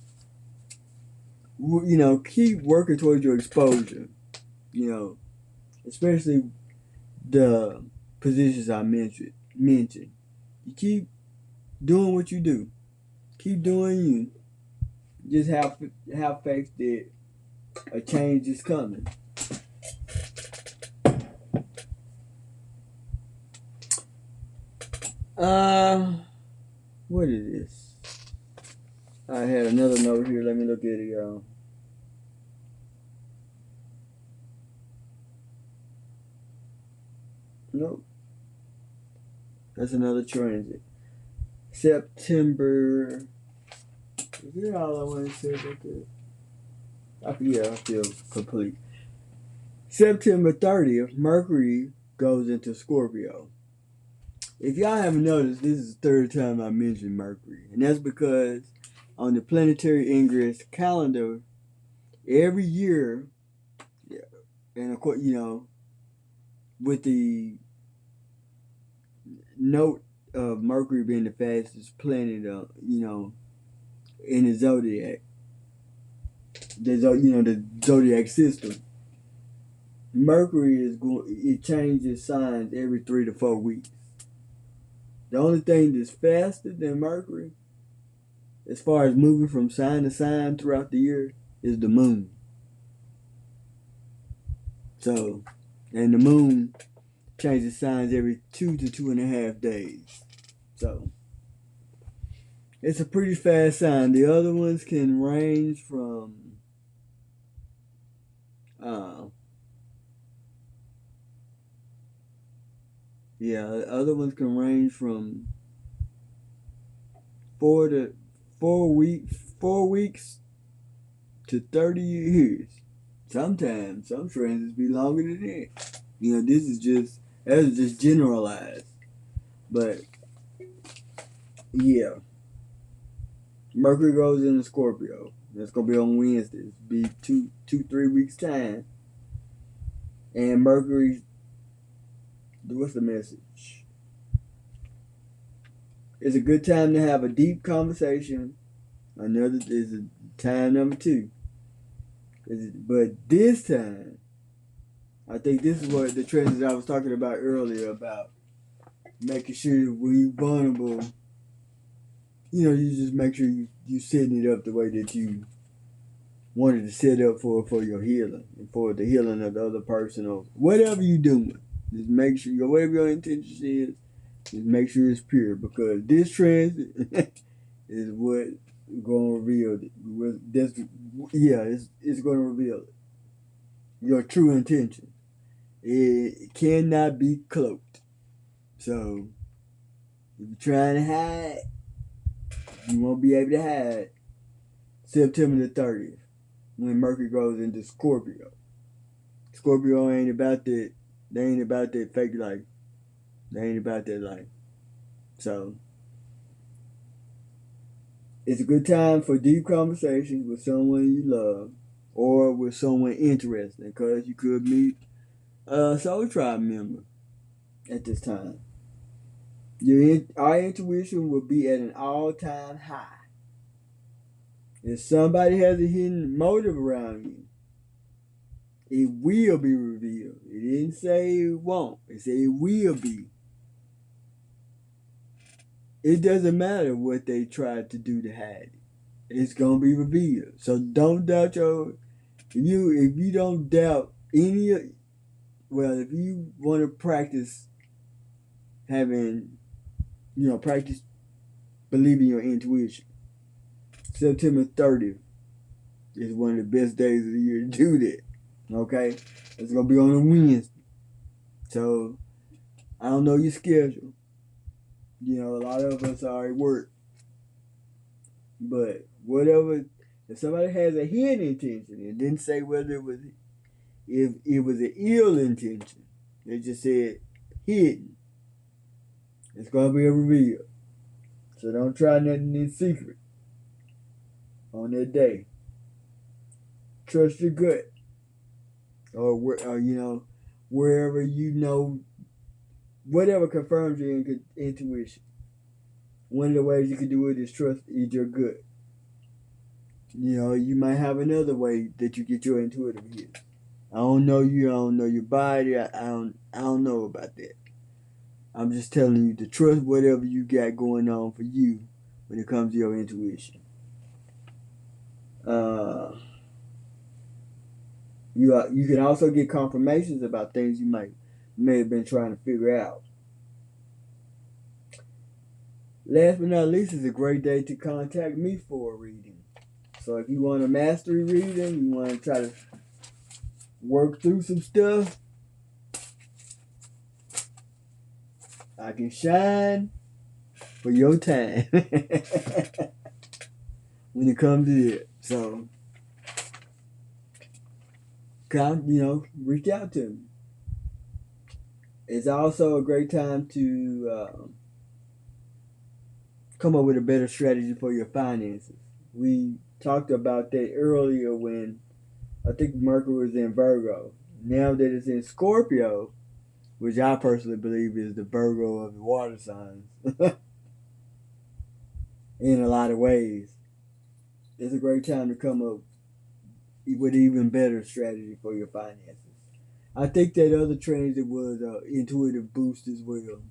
keep working towards your exposure. Especially the positions I mentioned. You keep doing what you do. Keep doing you. Just have faith that a change is coming. What is this? I had another note here. Let me look at it, y'all. Nope. That's another transit. September. Is that all I want to say about this? I feel complete. September 30th, Mercury goes into Scorpio. If y'all haven't noticed, this is the third time I mentioned Mercury. And that's because on the planetary ingress calendar, every year, and of course, with the note of Mercury being the fastest planet, in the zodiac, the zodiac system, Mercury it changes signs every 3 to 4 weeks. The only thing that's faster than Mercury, as far as moving from sign to sign throughout the year, is the moon. So, and the moon changes signs every 2 to 2.5 days. So, it's a pretty fast sign. The other ones can range from the other ones can range from 4 weeks to 30 years. Sometimes some transits be longer than that. That's just generalized. But yeah, Mercury goes into Scorpio. That's gonna be on Wednesday. It's be 3 weeks time. And Mercury, what's the message? It's a good time to have a deep conversation. Another is time number 2. But this time, I think this is what the treasures I was talking about earlier about making sure when you're vulnerable, you just make sure you setting it up the way that you wanted to set up for your healing and for the healing of the other person or whatever you're doing. Just make sure whatever your intention is, just make sure it's pure because this transit is what going to reveal it. It's going to reveal it. Your true intention. It cannot be cloaked. So if you're trying to hide, you won't be able to hide. September the 30th, when Mercury goes into Scorpio. Scorpio ain't about that. They ain't about that fake life. They ain't about that life. So it's a good time for deep conversations with someone you love or with someone interesting because you could meet a Soul Tribe member at this time. Our intuition will be at an all-time high. If somebody has a hidden motive around you, it will be revealed. It didn't say it won't. It said it will be. It doesn't matter what they tried to do to hide it. It's gonna be revealed. So don't doubt if you don't doubt if you want to practice practice believing your intuition. September 30th It's one of the best days of the year to do that. Okay? It's going to be on a Wednesday. So, I don't know your schedule. You know, a lot of us are at work. But whatever, if somebody has a hidden intention, it didn't say whether it was, if it was an ill intention. They just said hidden. It's going to be revealed. So don't try nothing in secret on that day. Trust your gut. Or you know, wherever you know, whatever confirms your intuition. One of the ways you can do it is trust your gut. You know, you might have another way that you get your intuitive hit. I don't know you. I don't know your body. I don't know about that. I'm just telling you to trust whatever you got going on for you when it comes to your intuition. You can also get confirmations about things you may have been trying to figure out. Last but not least, it's a great day to contact me for a reading. So if you want a mastery reading, you want to try to work through some stuff, I can shine for your time when it comes to it. So, reach out to me. It's also a great time to come up with a better strategy for your finances. We talked about that earlier when I think Mercury was in Virgo. Now that it's in Scorpio, which I personally believe is the Virgo of the water signs, in a lot of ways, it's a great time to come up with even better strategy for your finances. I think that other transit was an intuitive boost as well,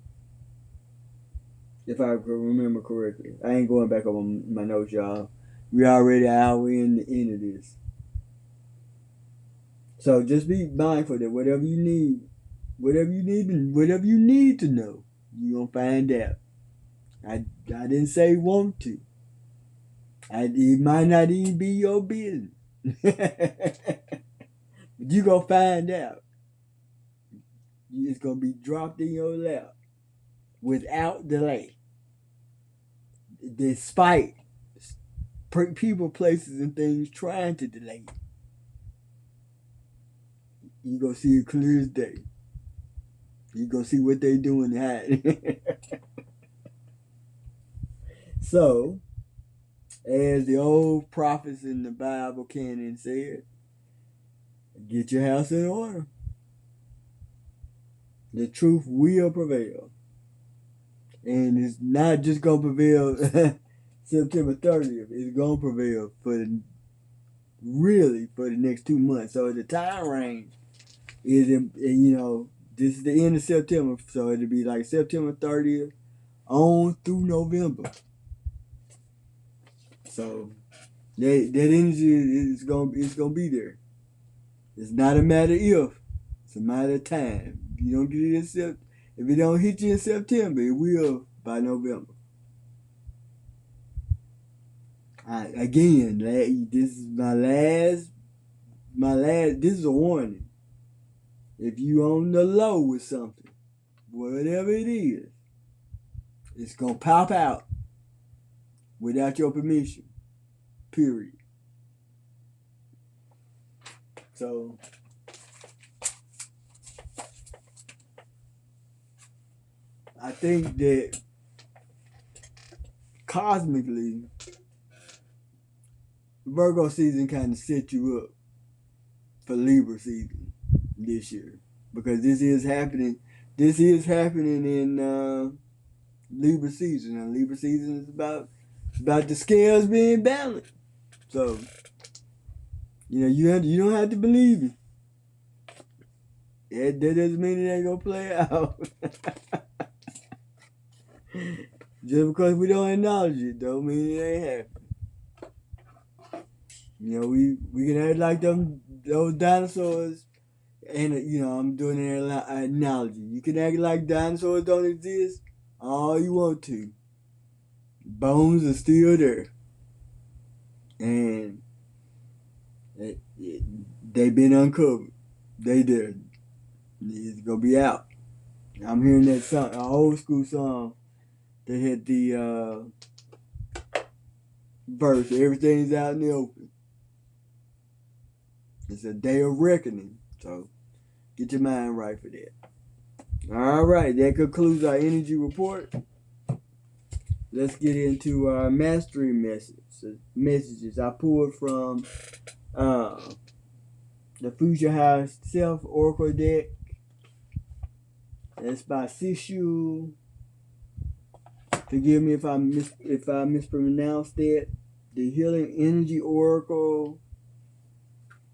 if I remember correctly. I ain't going back on my notes, y'all. We already an hour in the end of this. So just be mindful that whatever you need to know, you're gonna find out. I didn't say want to. It might not even be your business. But you gonna find out. It's gonna be dropped in your lap without delay. Despite people, places, and things trying to delay it. You gonna see it clear as day. You gonna see what they doing hiding. So, as the old prophets in the Bible canon said, get your house in order. The truth will prevail. And it's not just going to prevail September 30th. It's going to prevail for the next 2 months. So the time range is, this is the end of September. So it'll be like September 30th on through November. So that energy is gonna be there. It's not a matter if, it's a matter of time. If you don't get it if it don't hit you in September, it will by November. Again, this is my last. This is a warning. If you on the low with something, whatever it is, it's gonna pop out without your permission. Period. So, I think that cosmically, Virgo season kind of set you up for Libra season this year, because this is happening. This is happening in Libra season, and Libra season is about the scales being balanced. So, you don't have to believe it. That doesn't mean it ain't gonna play out. Just because we don't acknowledge it, don't mean it ain't happening. We can act like those dinosaurs, and I'm doing an analogy. You can act like dinosaurs don't exist all you want to. Bones are still there, and They been uncovered. They there. It's gonna be out. I'm hearing that song, an old school song. They had the verse. Everything's out in the open. It's a day of reckoning. So get your mind right for that. All right, that concludes our energy report. Let's get into our mastery messages. I pulled from the Future Higher Self Oracle deck. That's by Sishu. Forgive me if I mispronounced that. The Healing Energy Oracle,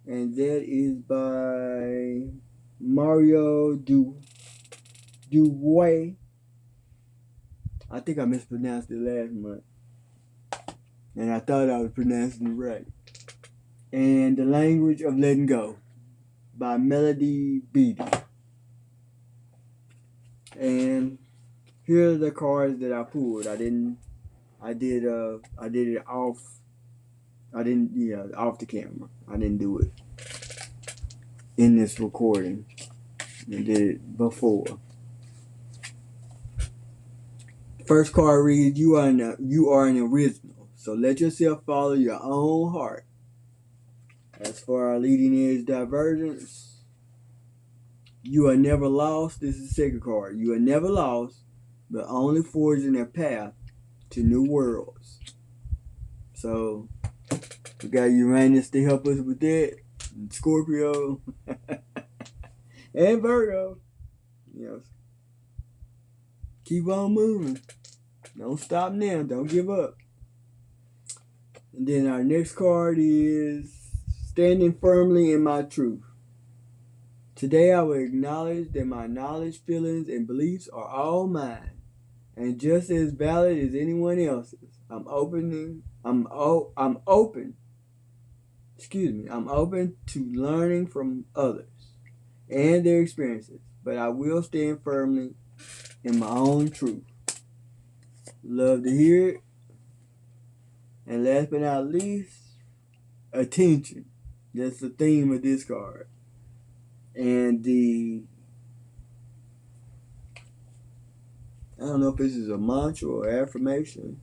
and that is by Mario Duway. I think I mispronounced it last month, and I thought I was pronouncing it right. And The Language of Letting Go by Melody Beatty. And here are the cards that I pulled. I did it off. Off the camera. I didn't do it in this recording. I did it before. First card reads, you are an original, so let yourself follow your own heart. As for our leading edge divergence, you are never lost. This is the second card. You are never lost, but only forging a path to new worlds. So we got Uranus to help us with that, and Scorpio, and Virgo. Keep on moving. Don't stop now. Don't give up. And then our next card is standing firmly in my truth. Today I will acknowledge that my knowledge, feelings, and beliefs are all mine, and just as valid as anyone else's. I'm open to learning from others and their experiences, but I will stand firmly in my own truth. Love to hear it. And last but not least, attention. That's the theme of this card. And I don't know if this is a mantra or affirmation.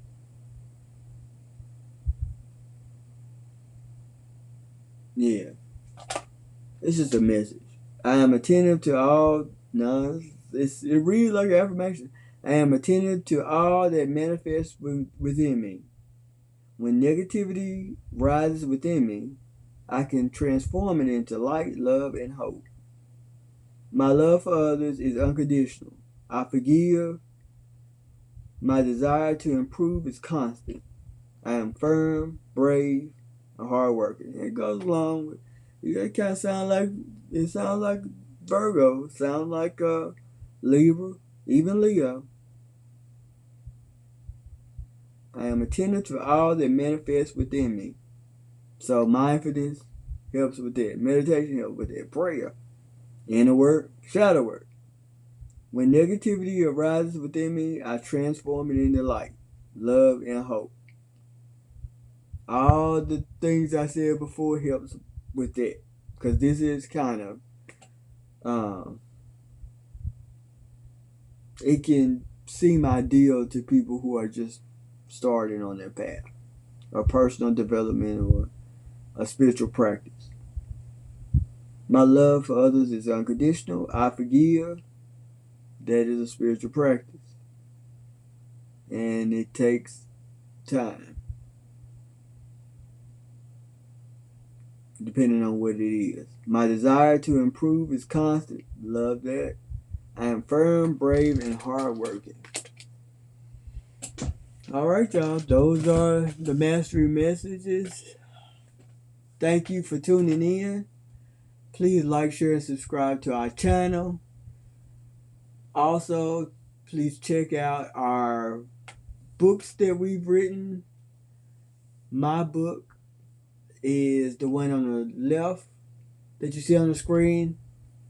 Yeah. It's just a message. I am attentive to all. No, it reads like an affirmation. I am attentive to all that manifests within me. When negativity rises within me, I can transform it into light, love, and hope. My love for others is unconditional. I forgive. My desire to improve is constant. I am firm, brave, and hardworking. It goes along with, it kind of sounds like Virgo. It sounds like Libra, even Leo. I am attentive to all that manifests within me. So mindfulness helps with that. Meditation helps with that. Prayer, inner work, shadow work. When negativity arises within me, I transform it into light, love, and hope. All the things I said before helps with that, because this is kind of it can seem ideal to people who are just starting on their path, or personal development, or a spiritual practice. My love for others is unconditional. I forgive. That is a spiritual practice. And it takes time, depending on what it is. My desire to improve is constant. Love that. I am firm, brave, and hardworking. All right, y'all. Those are the mastery messages. Thank you for tuning in. Please like, share, and subscribe to our channel. Also, please check out our books that we've written. My book is the one on the left that you see on the screen.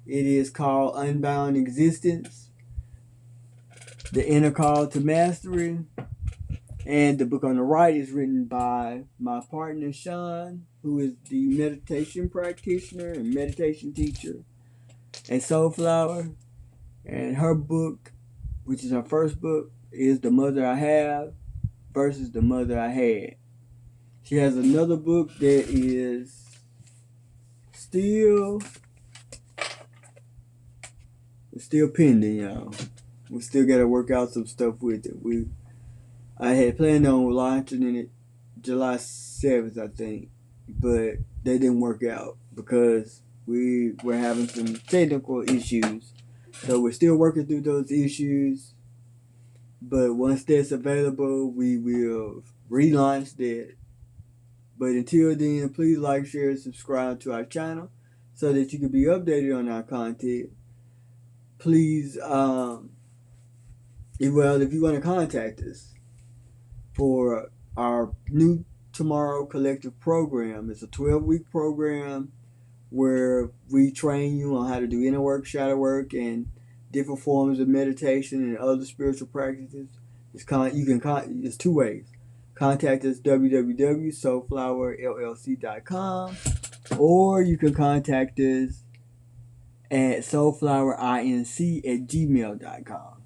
It is called Unbound Existence, The Inner Call to Mastery. And the book on the right is written by my partner Sean, who is the meditation practitioner and meditation teacher at Soulflower. And her book, which is her first book, is The Mother I Have versus The Mother I Had. She has another book that is still pending, y'all. We still gotta work out some stuff with it. I had planned on launching it July 7th, I think, but they didn't work out because we were having some technical issues. So we're still working through those issues. But once that's available, we will relaunch that. But until then, please like, share, and subscribe to our channel so that you can be updated on our content. Please, if you want to contact us for our new Tomorrow Collective program, it's a 12-week program where we train you on how to do inner work, shadow work, and different forms of meditation and other spiritual practices. It's two ways. Contact us www.soulflowerllc.com, or you can contact us at soulflowerinc@gmail.com.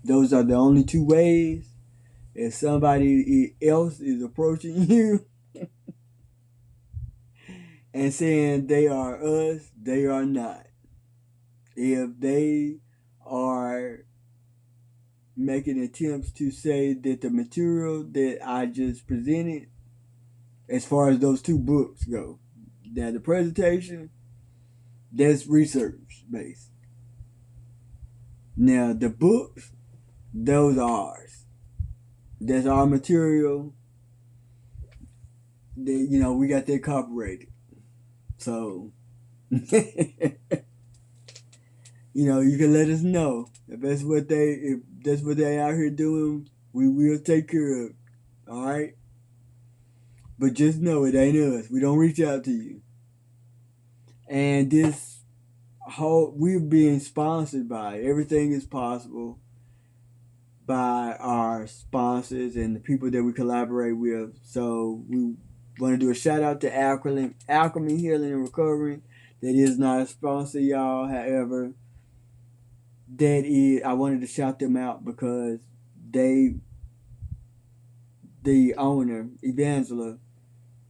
Those are the only two ways. If somebody else is approaching you and saying they are us, they are not. If they are making attempts to say that the material that I just presented, as far as those two books go, that the presentation, that's research based. Now the books, those are ours. That's our material. We got that copyrighted. So you can let us know if that's what they out here doing. We will take care of. All right, but just know it ain't us. We don't reach out to you. And we're being sponsored by everything is possible by our sponsors and the people that we collaborate with. So we want to do a shout out to Alchemy Healing and Recovery. That is not a sponsor, y'all. However, I wanted to shout them out because the owner, Evangela,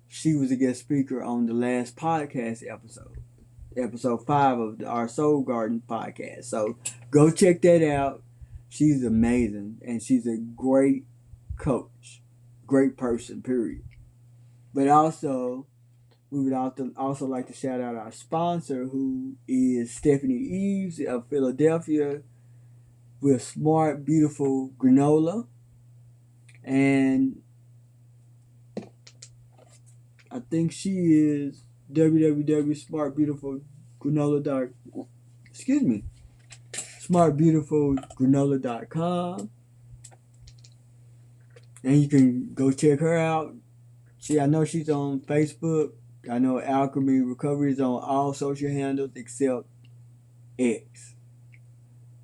she was a guest speaker on the last podcast episode 5 of our Soul Garden podcast. So go check that out. She's amazing, and she's a great coach, great person, period. But also, we would also like to shout out our sponsor, who is Stephanie Eves of Philadelphia, with Smart Beautiful Granola. And I think she is smartbeautifulgranola.com. And you can go check her out. I know she's on Facebook. I know Alchemy Recovery is on all social handles except X.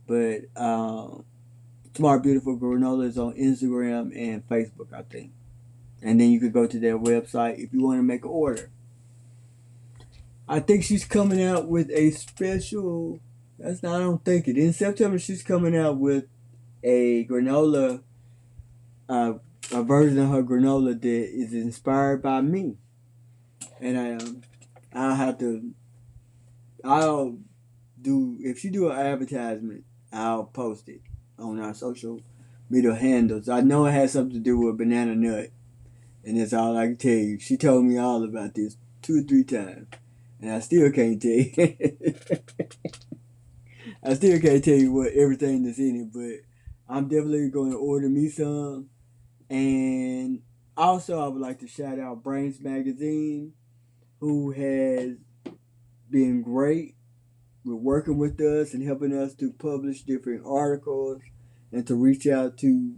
But Smart Beautiful Granola is on Instagram and Facebook, I think. And then you could go to their website if you want to make an order. I think she's coming out with a special. I don't think it. In September, she's coming out with a granola, a version of her granola that is inspired by me. And if she do an advertisement, I'll post it on our social media handles. I know it has something to do with banana nut. And that's all I can tell you. She told me all about this 2 or 3 times. And I still can't tell you. I still can't tell you what everything that's in it. But I'm definitely going to order me some. And also, I would like to shout out Brains Magazine, who has been great with working with us and helping us to publish different articles and to reach out to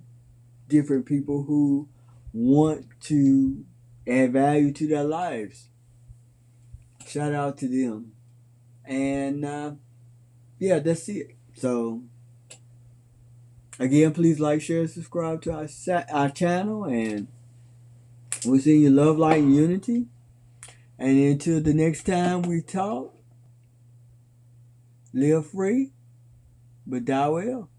different people who want to add value to their lives. Shout out to them. And yeah, that's it. So Again, please like, share, and subscribe to our channel, and we'll see you love, light, and unity. And until the next time we talk, live free, but die well.